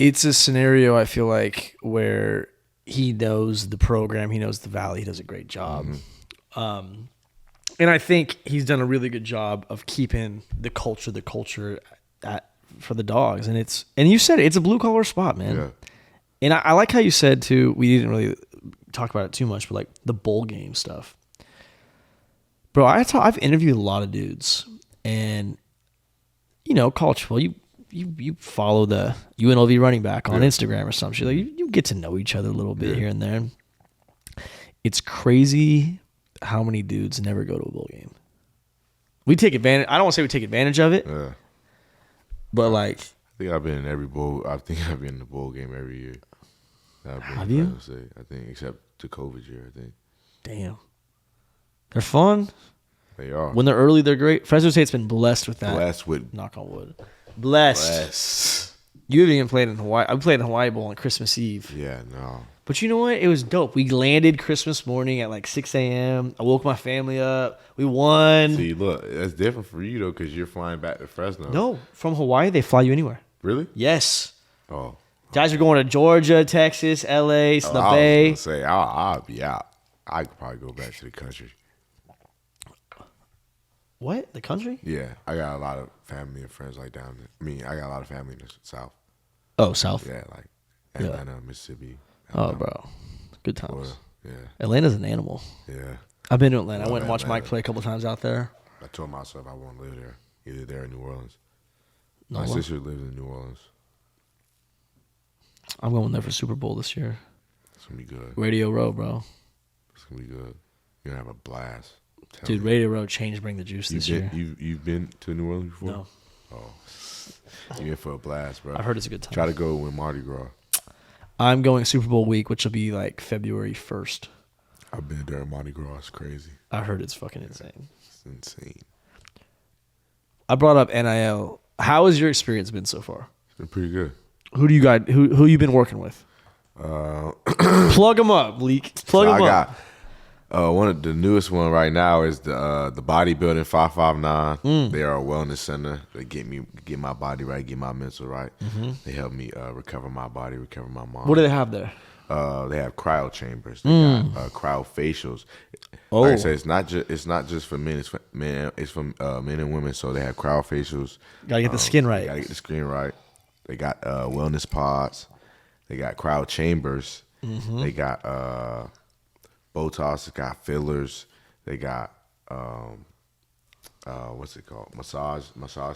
A: It's a scenario I feel like where he knows the program, he knows the Valley, he does a great job. Mm-hmm. And I think he's done a really good job of keeping the culture for the Dogs. And you said it's a blue collar spot, man.
C: Yeah.
A: And I like how you said too, we didn't really talk about it too much, but like the bowl game stuff. Bro, I've interviewed a lot of dudes, and you know, college football, you follow the UNLV running back on Instagram or some shit. Like you get to know each other a little bit here and there. It's crazy how many dudes never go to a bowl game. We take advantage. I don't want to say we take advantage of it, but like
C: I think I've been in every bowl. I think I've been in the bowl game every year.
A: Have you?
C: I think except the COVID year. I think.
A: Damn, they're fun.
C: They are.
A: When they're early, they're great. Fresno State's been blessed with that.
C: Blessed with.
A: Knock on wood. Blessed. You haven't even played in Hawaii. I played in Hawaii Bowl on Christmas Eve.
C: Yeah, no.
A: But you know what? It was dope. We landed Christmas morning at like 6 a.m. I woke my family up. We won.
C: See, look, that's different for you, though, because you're flying back to Fresno.
A: No, from Hawaii, they fly you anywhere.
C: Really?
A: Yes.
C: Oh.
A: Guys are going to Georgia, Texas, L.A., the Bay.
C: I was going to say, I'll be out. I could probably go back to the country.
A: What? The country?
C: Yeah. I got a lot of family and friends like down there. I mean, I got a lot of family in the South.
A: Oh, South?
C: Yeah, like Atlanta, Mississippi.
A: Oh, bro. Good times.
C: Florida. Yeah.
A: Atlanta's an animal.
C: Yeah.
A: I've been to Atlanta. I went and watched Mike play a couple times out there.
C: I told myself I want to live there, either there or New Orleans.
A: No,
C: My sister lives in New Orleans.
A: I'm going there for Super Bowl this year.
C: It's going to be good.
A: Radio Row, bro.
C: It's going to be good. You're going to have a blast.
A: Dude, Radio Row changed Bring the Juice this year.
C: You've been to New Orleans before?
A: No.
C: Oh. You're in for a blast, bro.
A: I've heard it's a good time.
C: Try to go with Mardi Gras.
A: I'm going Super Bowl week, which will be like February 1st.
C: I've been there. Mardi Gras is crazy.
A: I heard it's fucking insane.
C: It's insane.
A: I brought up NIL. How has your experience been so far?
C: It's been pretty good.
A: Who do you got? Who you been working with? Plug them up, Leak. Plug them up.
C: One of the newest one right now is the bodybuilding 559. They are a wellness center. They get my body right, get my mental right. Mm-hmm. They help me recover my body, recover my mind.
A: What do they have there?
C: They have cryo chambers. They got cryo facials.
A: Oh.
C: Like I said, it's not just for men. It's for men. It's for men and women. So they have cryo facials.
A: Gotta get the skin right.
C: Gotta get the skin right. They got wellness pods. They got cryo chambers. Mm-hmm. They got Botox. They got fillers. They got what's it called? Massage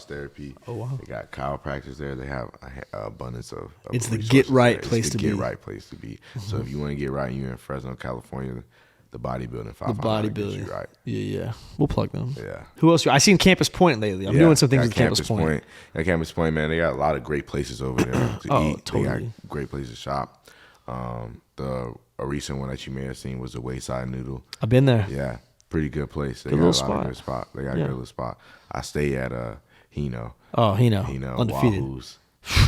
C: therapy.
A: Oh, wow.
C: They got chiropractors there. They have an abundance of
A: It's the
C: resources
A: get right
C: there.
A: place
C: It's
A: to
C: the
A: be.
C: get right place to be. So if you want to get right, you're in Fresno, California. The bodybuilding 500
A: The bodybuilding.
C: gets you right.
A: Yeah. We'll plug them.
C: Yeah.
A: Who else? I seen Campus Point lately. I'm doing some things
C: got
A: with Campus Point.
C: At Campus Point, man, they got a lot of great places over there to
A: Oh,
C: eat.
A: totally.
C: They got great places to shop. A recent one that you may have seen was the Wayside Noodle.
A: I've been there.
C: Yeah, pretty good place. They
A: Good
C: got
A: little
C: a lot of good spot. They got a
A: Yeah.
C: good little spot. I stay at Hino.
A: Oh, undefeated.
C: Wahoo's.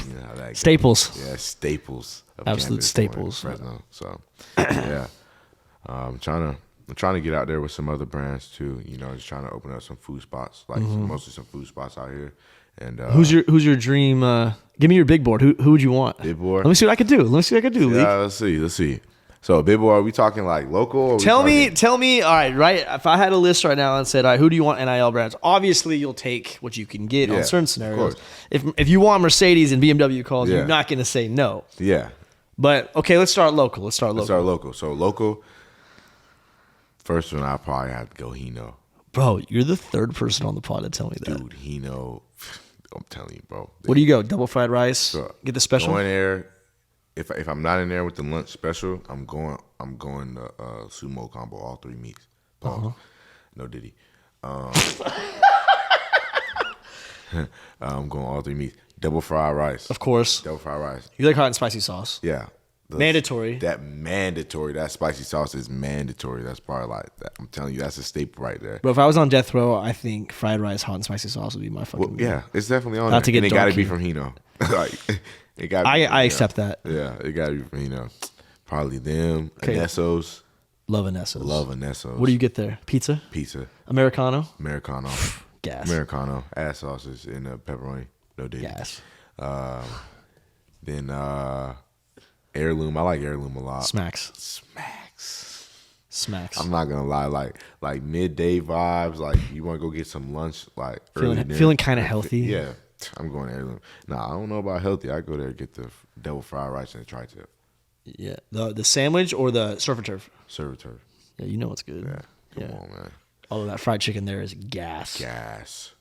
C: You know how that goes.
A: Staples.
C: Yeah, staples. Of
A: Absolute
C: Campus
A: staples.
C: Point, Fresno. So yeah, I'm trying to get out there with some other brands too. You know, just trying to open up some food spots, like mostly some food spots out here. And
A: Who's your dream? Give me your big board. Who would you want?
C: Big board?
A: Let me see what I could do. League.
C: Yeah, let's see. So big board, are we talking like local? Or
A: Tell me. All right. If I had a list right now and said, all right, who do you want NIL brands? Obviously, you'll take what you can get
C: Yeah,
A: on certain
C: of
A: scenarios.
C: course.
A: If you want Mercedes and BMW calls,
C: Yeah.
A: you're not going to say no.
C: Yeah,
A: But okay, let's start local.
C: let's start local. So local. First one, I probably have to go Hino.
A: Bro, you're the third person on the pod to tell me that.
C: Dude, Hino. I'm telling you, bro.
A: What do you go? Double fried rice?
C: So,
A: Get the special?
C: Go in there. If I'm not in there with the lunch special, I'm going to sumo combo, all 3 meats. Pause. No Diddy. I'm going all 3 meats. Double fried rice.
A: Of course.
C: Double fried rice.
A: You like hot and spicy sauce?
C: Yeah.
A: Mandatory.
C: That spicy sauce is mandatory. That's probably like that. I'm telling you, that's a staple right there.
A: Bro, if I was on death row, I think fried rice, hot and spicy sauce would be my fucking meal.
C: Yeah, it's definitely on
A: Not
C: there.
A: to get
C: And it got to
A: dark
C: be
A: here.
C: from Hino. Like, it got.
A: I accept that.
C: Yeah, it got to be from Hino. Probably them.
A: Okay.
C: Anessos.
A: Love Anessos.
C: Love Anessos.
A: What do you get there? Pizza?
C: Pizza.
A: Americano?
C: Americano.
A: Gas.
C: Americano. Ass sauces and pepperoni. No Diddy.
A: Gas.
C: Then Heirloom. I like Heirloom a lot.
A: Smacks.
C: I'm not gonna lie, like midday vibes. Like you want to go get some lunch, like
A: Feeling kind of healthy.
C: Yeah, I'm going to Heirloom. Nah, I don't know about healthy. I go there and get the double fried rice and the tri-tip.
A: Yeah. The sandwich or the surf and turf?
C: Surf and turf.
A: Yeah, you know what's good.
C: Yeah, come on, man.
A: Although that fried chicken there is gas.
C: Gas.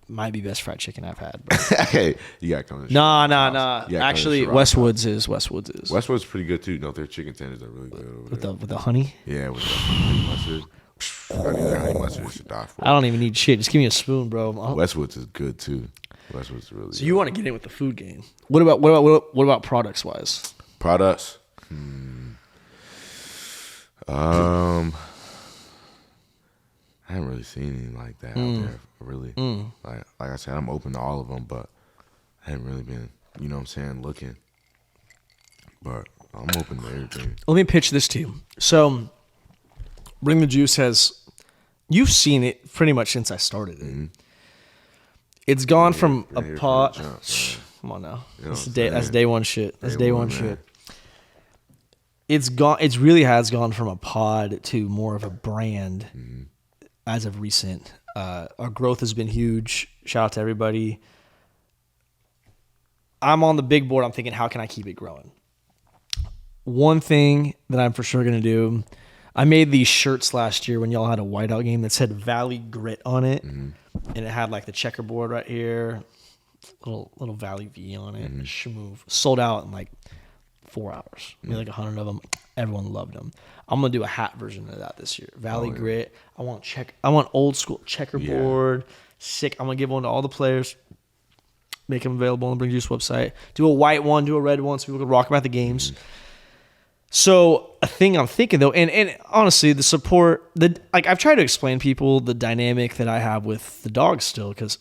A: Might be best fried chicken I've had. Bro.
C: Hey, you gotta come. To
A: Nah.
C: You gotta come to
A: Actually,
C: Sherrod's
A: Westwood's is.
C: Westwood's pretty good too. No, their chicken tenders are really good over there.
A: With the honey.
C: Yeah, with the honey mustard. I think their honey mustard is to die for.
A: I don't even need shit. Just give me a spoon, bro.
C: Westwood's is good too. Westwood's really.
A: So
C: good.
A: you want to get in with the food game? What about products wise?
C: Products? I haven't really seen anything like that out there, really. Like I said, I'm open to all of them, but I haven't really been, you know what I'm saying, looking. But I'm open to everything.
A: Let me pitch this to you. So, Bring the Juice you've seen it pretty much since I started it. It's gone from a
C: here for
A: pot.
C: the jump,
A: Come on now.
C: You know
A: That's
C: what I'm
A: that's
C: saying?
A: day one shit. That's day one
C: man.
A: shit. It's gone. It really has gone from a pod to more of a brand as of recent. Our growth has been huge. Shout out to everybody. I'm on the big board. I'm thinking, how can I keep it growing? One thing that I'm for sure going to do, I made these shirts last year when y'all had a whiteout game that said Valley Grit on it. And it had like the checkerboard right here, little Valley V on it. Shmoof. Sold out in like 4 hours. Made like 100 of them. Everyone loved them. I'm gonna do a hat version of that this year. Valley Grit. I want old school checkerboard. Sick. I'm gonna give one to all the players. Make them available on the Bring Juice website. Do a white one. Do a red one so people can rock them at the games. So a thing I'm thinking though, and honestly, the support, I've tried to explain to people the dynamic that I have with the dogs still, because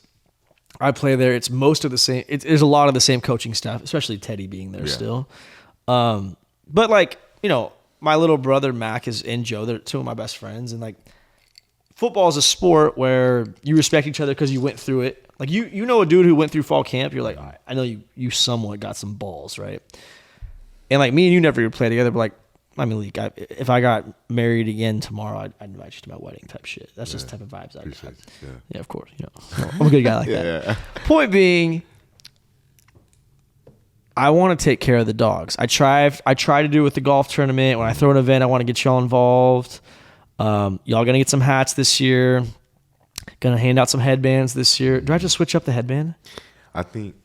A: I play there. It's most of the same. There's a lot of the same coaching staff, especially Teddy being there still. But like, you know, my little brother Mac and Joe, they're two of my best friends, and like, football is a sport where you respect each other because you went through it. Like you know a dude who went through fall camp. You're like, all right, I know you somewhat got some balls, right? And like me and you never even played together, but like, I mean, like, if I got married again tomorrow, I'd invite you to my wedding type shit. That's just the type of vibes I got. Yeah, of course. You know, I'm a good guy like that. Point being, I want to take care of the dogs. I try to do it with the golf tournament. When I throw an event, I want to get y'all involved. Y'all gonna get some hats this year. Gonna hand out some headbands this year. Do I have to switch up the headband?
C: I think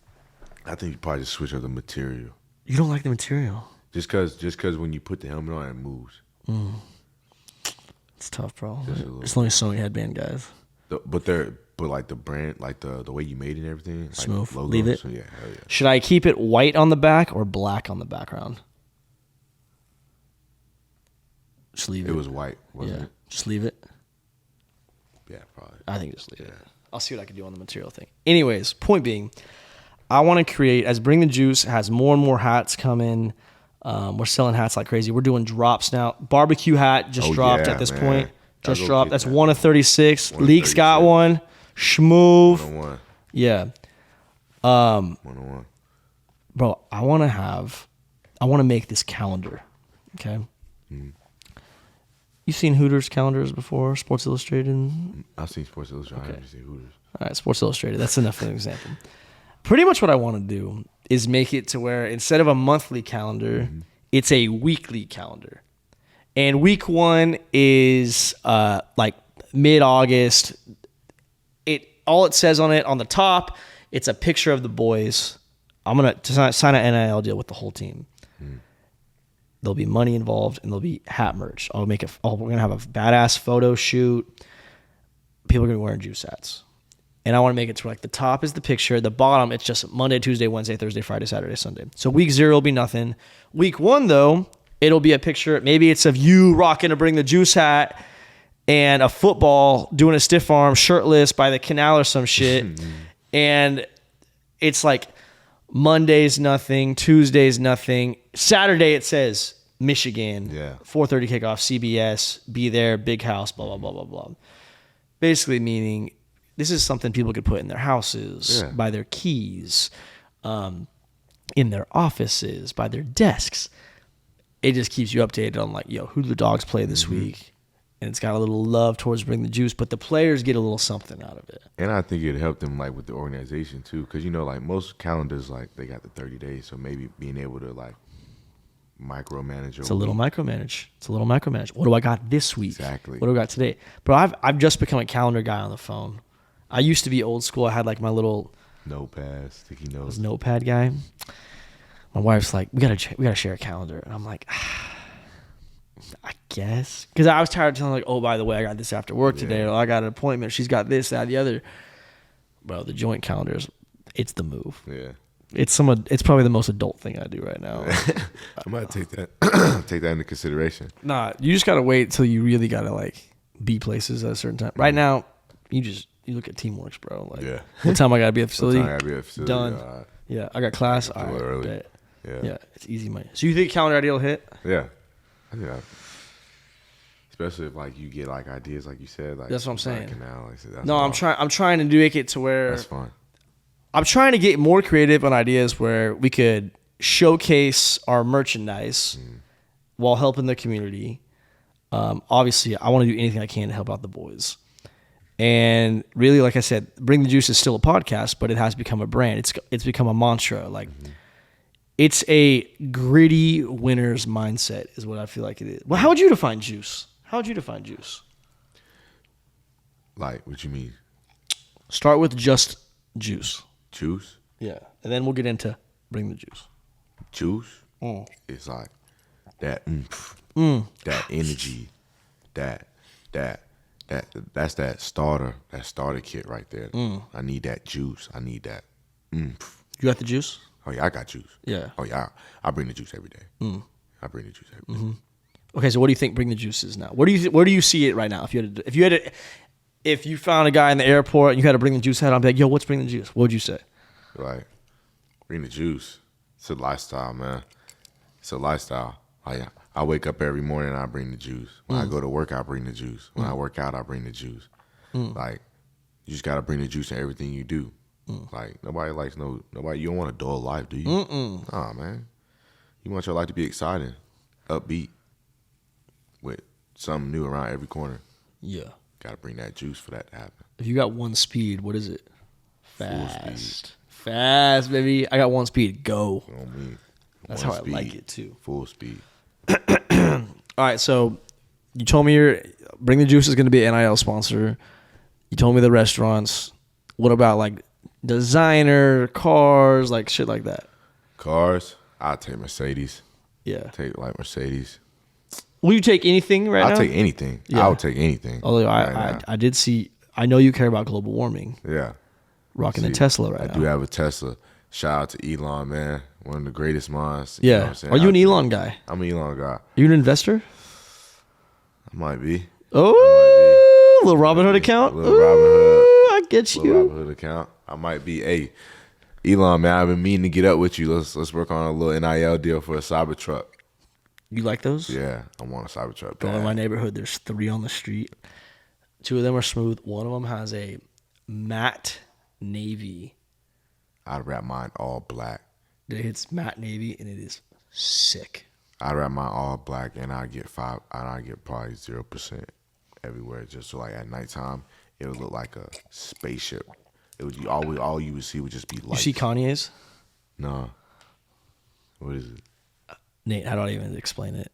C: you probably just switch up the material.
A: You don't like the material?
C: Just cause when you put the helmet on, it moves.
A: It's tough, bro.
C: Little
A: There's only so many headband guys.
C: But like the brand, like the way you made it and everything,
A: Smooth.
C: Like
A: Leave it.
C: So yeah, hell yeah.
A: Should I keep it white on the back or black on the background? Just leave it.
C: It was white, wasn't it?
A: Just leave it.
C: Yeah, probably.
A: I think just leave it. I'll see what I can do on the material thing. Anyways, point being, I want to create, as Bring the Juice has more and more hats coming. We're selling hats like crazy. We're doing drops now. Barbecue hat just dropped at this point. Just dropped. That's 1 of 36. Leaks got one. Schmoove.
C: 101.
A: Yeah.
C: 101.
A: Bro, I want to make this calendar. Okay. You seen Hooters calendars before? Sports Illustrated?
C: I've seen Sports Illustrated. I haven't seen Hooters.
A: All right, Sports Illustrated. That's enough of an example. Pretty much what I want to do is make it to where instead of a monthly calendar, it's a weekly calendar. And week 1 is like mid-August. All it says on it, on the top, it's a picture of the boys. I'm going to sign an NIL deal with the whole team. There'll be money involved, and there'll be hat merch. We're going to have a badass photo shoot. People are going to be wearing juice hats. And I want to make it to like the top is the picture. The bottom, it's just Monday, Tuesday, Wednesday, Thursday, Friday, Saturday, Sunday. So week 0 will be nothing. Week 1, though, it'll be a picture. Maybe it's of you rocking to Bring the Juice hat and a football doing a stiff arm, shirtless by the canal or some shit. And it's like Monday's nothing, Tuesday's nothing. Saturday it says Michigan, 4:30 kickoff, CBS, be there, big house, blah, blah, blah, blah, blah. Basically meaning this is something people could put in their houses, by their keys, in their offices, by their desks. It just keeps you updated on like, yo, who do the Dogs play this week? And it's got a little love towards Bring the Juice, but the players get a little something out of it.
C: And I think it helped them like with the organization too, because you know like most calendars like they got the 30 days, so maybe being able to like micromanage.
A: It's a little micromanage. What do I got this week?
C: Exactly.
A: What do I got today? Bro, I've just become a calendar guy on the phone. I used to be old school. I had like my little
C: notepad, sticky notes.
A: Notepad guy. My wife's like, we gotta share a calendar, and I'm like, I guess, because I was tired of telling like, oh, by the way, I got this after work today, or I got an appointment. She's got this, that, the other. Bro, the joint calendars, it's the move.
C: Yeah.
A: It's probably the most adult thing I do right now.
C: I might take that into consideration.
A: Nah, you just gotta wait till you really gotta like be places at a certain time. Right now, you look at Teamworks, bro. Like, what time I gotta be at the facility?
C: What time I gotta be at the facility?
A: Done. Yeah, I got class. All right,
C: early.
A: Bet.
C: Yeah,
A: it's easy money. So you think calendar idea will hit?
C: Yeah, I think that. Especially if like you get like ideas, like you said, like
A: that's what I'm saying.
C: Canal, like, that's
A: no, I'm trying to make it to where
C: that's fun.
A: I'm trying to get more creative on ideas where we could showcase our merchandise while helping the community. Obviously, I want to do anything I can to help out the boys. And really, like I said, Bring the Juice is still a podcast, but it has become a brand. It's become a mantra. Like it's a gritty winner's mindset is what I feel like it is. Well, how would you define juice?
C: Like, what you mean?
A: Start with just juice.
C: Juice?
A: Yeah. And then we'll get into Bring the Juice.
C: Juice? It's like that that energy, that's that starter kit right there. I need that juice. I need that.
A: You got the juice?
C: Oh yeah, I got juice.
A: Yeah.
C: Oh yeah, I bring the juice every day. I bring the juice every day.
A: Okay, so what do you think Bring the Juice is now? Where do you see it right now? If you found a guy in the airport and you had to Bring the Juice hat, I'd be like, yo, what's Bring the Juice? What would you say?
C: Like, bring the juice. It's a lifestyle, man. It's a lifestyle. I wake up every morning and I bring the juice. When I go to work, I bring the juice. When I work out, I bring the juice. Like, you just gotta bring the juice in everything you do. Like, nobody. You don't want a dull life, do you? Nah, man. You want your life to be exciting, upbeat, with something new around every corner.
A: Yeah.
C: Gotta bring that juice for that to happen.
A: If you got one speed, what is it? Fast.
C: Full speed.
A: Fast, baby. I got one speed. Go.
C: You know what I mean?
A: That's how I like it, too.
C: Full speed.
A: All right, so you told me Bring the Juice is going to be an NIL sponsor. You told me the restaurants. What about like designer cars, like shit like that?
C: Cars, I'll take Mercedes.
A: Yeah.
C: Take like Mercedes.
A: Will you take anything right now?
C: I'll take anything.
A: Yeah.
C: I'll take anything.
A: Although
C: right
A: I did see, I know you care about global warming.
C: Yeah.
A: Rocking the Tesla right
C: I
A: now.
C: do have a Tesla. Shout out to Elon, man. One of the greatest minds.
A: Yeah.
C: You know what I'm saying?
A: Are you an Elon guy?
C: I'm an Elon guy.
A: Are you an investor?
C: I might be.
A: Oh, little Robinhood account?
C: Little Robin Hood.
A: I get you.
C: Little Robin Hood account. I might be. Hey, Elon, man, I've been meaning to get up with you. Let's work on a little NIL deal for a Cybertruck.
A: You like those?
C: Yeah, I want a Cybertruck.
A: Bro, in my neighborhood, there's 3 on the street. 2 of them are smooth. One of them has a matte navy.
C: I'd wrap mine all black.
A: It's matte navy, and it is sick.
C: I'd wrap mine all black, and I get probably 0% everywhere. Just so like at nighttime, it would look like a spaceship. It would all you would see would just be lights.
A: You see Kanye's?
C: No. What is it?
A: Nate, how do I even explain it?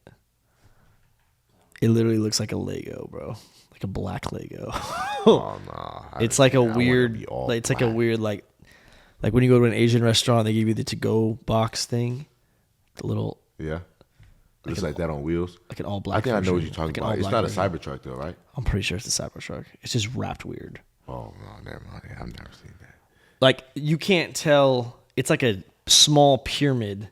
A: It literally looks like a Lego, bro. Like a black Lego.
C: Oh no!
A: It's like a
C: I wanna
A: weird.
C: be all
A: Like, it's like a
C: black.
A: weird like when you go to an Asian restaurant, they give you the to-go box thing, the little
C: Yeah. Looks like that on wheels.
A: like an all black.
C: I think I know what
A: version.
C: you're talking
A: Like an
C: about. It's
A: all-black
C: not a
A: version.
C: Cybertruck though, right?
A: I'm pretty sure it's a Cybertruck. It's just wrapped weird.
C: Oh no, never mind. Yeah, I've never seen that.
A: Like you can't tell. It's like a small pyramid.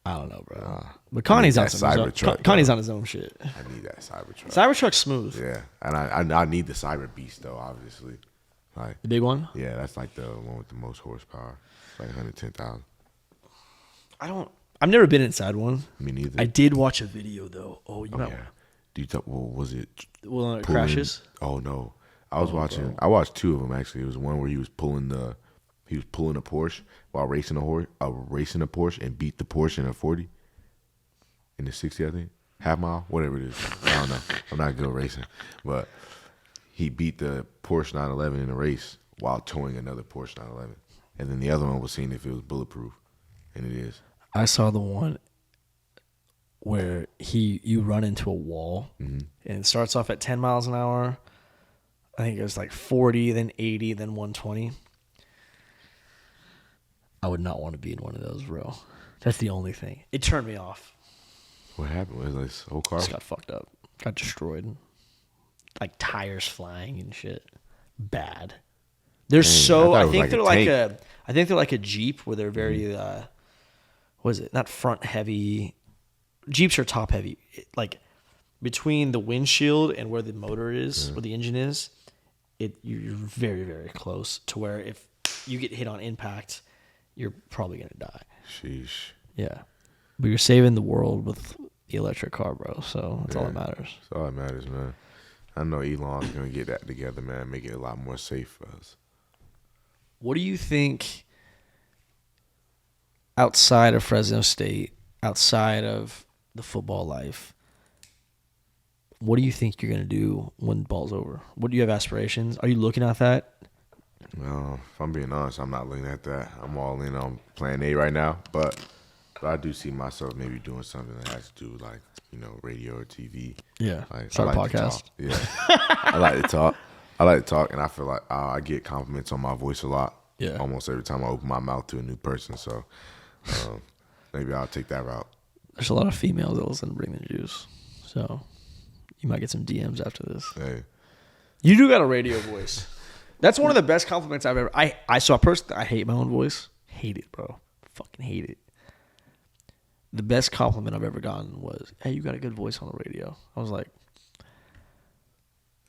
A: I don't know, bro. But Connie's on
C: that
A: some
C: Cybertruck,
A: Connie's
C: though.
A: on his own shit.
C: I need that Cybertruck.
A: Cybertruck's smooth.
C: Yeah, and I need the Cyber Beast though, obviously. Like,
A: The big one.
C: yeah, that's like the one with the most horsepower. It's like 110,000.
A: I've never been inside one.
C: Me neither.
A: I did watch a video though. Oh, you
C: Oh
A: might.
C: yeah. Do you talk? Well, was it?
A: Well, it
C: pulling-
A: crashes.
C: Oh no, I was watching. I watched 2 of them actually. It was one where he was pulling a Porsche while racing a Porsche and beat the Porsche in a 40, in the 60, I think, half mile, whatever it is. I don't know. I'm not good at racing, but he beat the Porsche 911 in a race while towing another Porsche 911, and then the other one was seeing if it was bulletproof, and it is.
A: I saw the one where you run into a wall and it starts off at 10 miles an hour. I think it was like 40, then 80, then 120. I would not want to be in one of those, bro. That's the only thing. It turned me off.
C: What happened? Was this whole car?
A: Just got fucked up. Got destroyed. Like tires flying and shit. Bad. They're
C: Dang,
A: I
C: I
A: think
C: they're
A: like a Jeep where they're very what is it? Not front heavy. Jeeps are top heavy. Like between the windshield and where the motor is, where the engine is, you're very, very close to where if you get hit on impact, you're probably gonna die.
C: Sheesh.
A: Yeah. But you're saving the world with the electric car, bro. So that's all that matters.
C: That's all that matters, man. I know Elon's gonna get that together, man. Make it a lot more safe for us.
A: What do you think outside of Fresno State, outside of the football life, what do you think you're going to do when ball's over? What do you have aspirations? Are you looking at that?
C: Well, if I'm being honest, I'm not looking at that. I'm all in on plan A right now, but I do see myself maybe doing something that has to do with, like, radio or TV.
A: Yeah.
C: Like,
A: Start
C: I
A: a
C: like to
A: podcast.
C: talk. Yeah. I like to talk. And I feel like I get compliments on my voice a lot.
A: Yeah.
C: Almost every time I open my mouth to a new person. So maybe I'll take that route.
A: There's a lot of females that listen to Bring the Juice. So you might get some DMs after this.
C: Hey.
A: You do got a radio voice. That's one of the best compliments I've ever. I hate my own voice. Hate it, bro. Fucking hate it. The best compliment I've ever gotten was, "Hey, you got a good voice on the radio." I was like,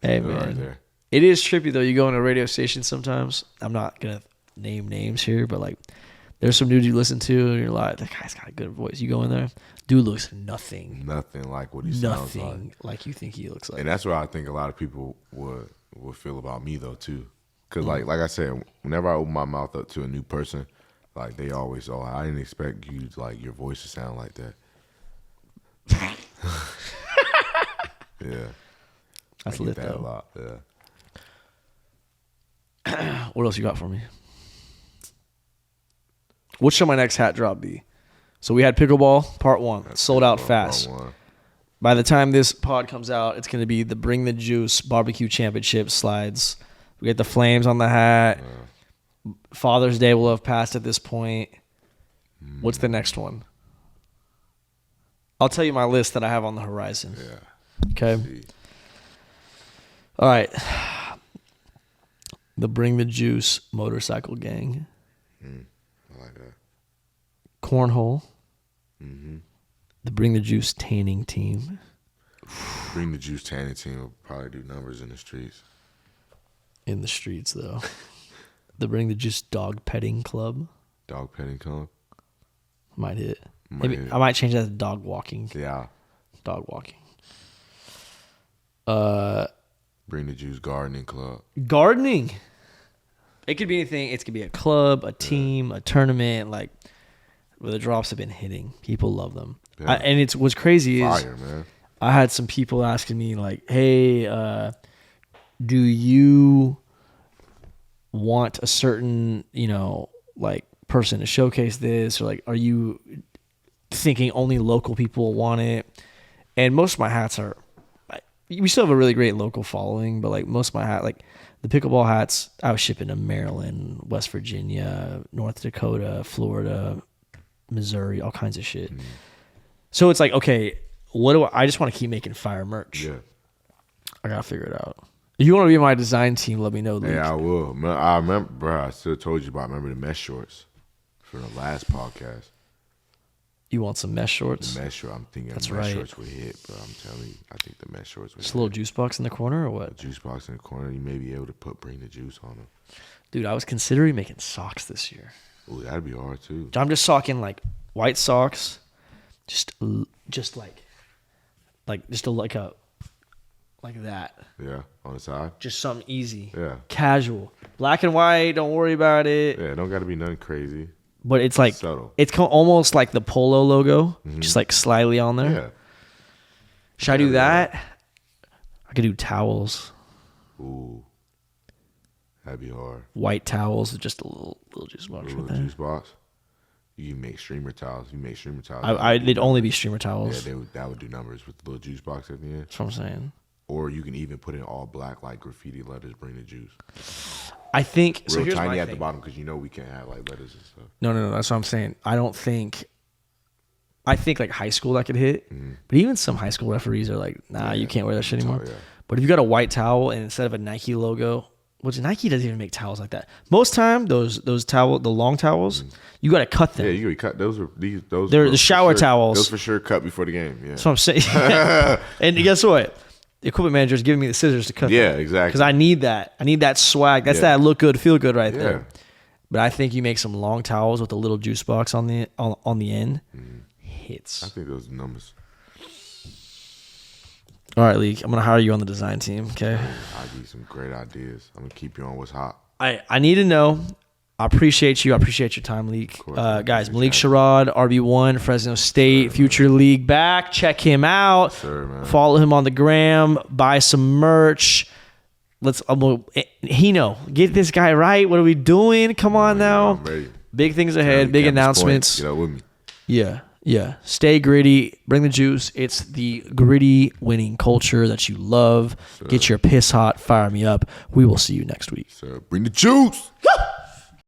A: "Hey,
C: Good right
A: man."
C: there.
A: It is trippy though. You go on a radio station sometimes. I'm not gonna name names here, but like, there's some dudes you listen to, and you're like, "That guy's got a good voice." You go in there, dude looks nothing
C: Like what he sounds like.
A: nothing like you think he looks like.
C: And that's what I think a lot of people would feel about me though too, because like I said, whenever I open my mouth up to a new person, like they always, I didn't expect you to, like, your voice to sound like that. Yeah,
A: That's
C: I get
A: lit
C: that a
A: though.
C: lot. Yeah.
A: What else you got for me? What should my next hat drop be? So we had pickleball part 1, sold out fast.
C: Part one.
A: By the time this pod comes out, it's going to be the Bring the Juice Barbecue Championship slides. We get the flames on the hat. Father's Day will have passed at this point. What's the next one? I'll tell you my list that I have on the horizon.
C: Yeah.
A: Okay. All right. The Bring the Juice Motorcycle Gang.
C: I like that.
A: Cornhole.
C: Mm-hmm.
A: The Bring the Juice Tanning Team.
C: Bring the Juice Tanning Team will probably do numbers in the streets.
A: In the streets, though. The Bring the Juice Dog Petting Club.
C: Dog petting club.
A: Might hit.
C: Might
A: Maybe
C: hit.
A: I might change that to dog walking.
C: Yeah.
A: Dog walking.
C: Bring the Juice Gardening Club.
A: Gardening. It could be anything. It could be a club, a team, a tournament. Like, where the drops have been hitting. People love them.
C: Yeah.
A: And it's what's crazy is
C: Fire, man.
A: I had some people asking me like, "Hey, do you want a certain, like person to showcase this, or like, are you thinking only local people want it?" And most of my hats are. We still have a really great local following, but like most of my the pickleball hats, I was shipping to Maryland, West Virginia, North Dakota, Florida, Missouri, all kinds of shit. So it's like, okay, I just want to keep making fire merch.
C: Yeah.
A: I gotta figure it out. If you want to be my design team, let me know. Luke.
C: Yeah, I will. I remember, bro. I still told you about. Remember the mesh shorts from the last podcast.
A: You want some mesh shorts?
C: The mesh shorts. I'm thinking
A: That's
C: the mesh
A: right.
C: shorts would hit, but I'm telling you, I think the mesh shorts would
A: Just
C: hit.
A: a little juice box in the corner, or what?
C: Juice box in the corner. You may be able to Bring the Juice on them.
A: Dude, I was considering making socks this year.
C: Ooh, that'd be hard too.
A: I'm just talking like white socks, just like that.
C: Yeah, on the side.
A: Just something easy.
C: Yeah.
A: Casual. Black and white, don't worry about it.
C: Yeah, don't got to be nothing crazy.
A: But it's like,
C: Subtle.
A: it's almost like the Polo logo, just like slightly on there.
C: Yeah.
A: Should I do that? I could do towels.
C: Ooh, that'd be hard.
A: White towels with just a little juice box
C: A
A: right
C: little
A: there.
C: juice box. You can make streamer towels.
A: They'd only be streamer towels.
C: Yeah, that would do numbers with the little juice box at the end.
A: That's what I'm saying.
C: Or you can even put in all black, like graffiti letters. Bring the juice.
A: I think so.
C: Real
A: Here's
C: tiny
A: my
C: at
A: thing.
C: the bottom because we can't have like letters and stuff.
A: No. That's what I'm saying. I think like high school that could hit, but even some high school referees are like, nah, you can't wear that shit anymore.
C: Yeah.
A: But if you got a white towel and instead of a Nike logo, which Nike doesn't even make towels like that. Most time the long towels, you got to cut them.
C: Yeah, you gotta cut those.
A: They're
C: were
A: the shower
C: for sure,
A: towels.
C: Those for sure cut before the game. Yeah.
A: That's what I'm saying. And guess what? The equipment manager is giving me the scissors to cut.
C: Yeah,
A: them.
C: exactly.
A: Because I need that. I need that swag. That's that look good, feel good right there. But I think you make some long towels with a little juice box on the end. Hits.
C: I think those numbers.
A: All right, Leek. I'm gonna hire you on the design team. Okay.
C: I give you some great ideas. I'm gonna keep you on what's hot.
A: I need to know. I appreciate you. I appreciate your time, Leek. Guys, Malik Sherrod, RB1, Fresno State, future league back. Check him out.
C: Sure, man.
A: Follow him on the gram. Buy some merch. Let's Hino, get this guy right. What are we doing? Come on now.
C: I'm ready.
A: Big things ahead. Big announcements.
C: Get up with me.
A: Yeah. Stay gritty. Bring the juice. It's the gritty winning culture that you love. Get your piss hot. Fire me up. We will see you next week.
C: So bring the juice.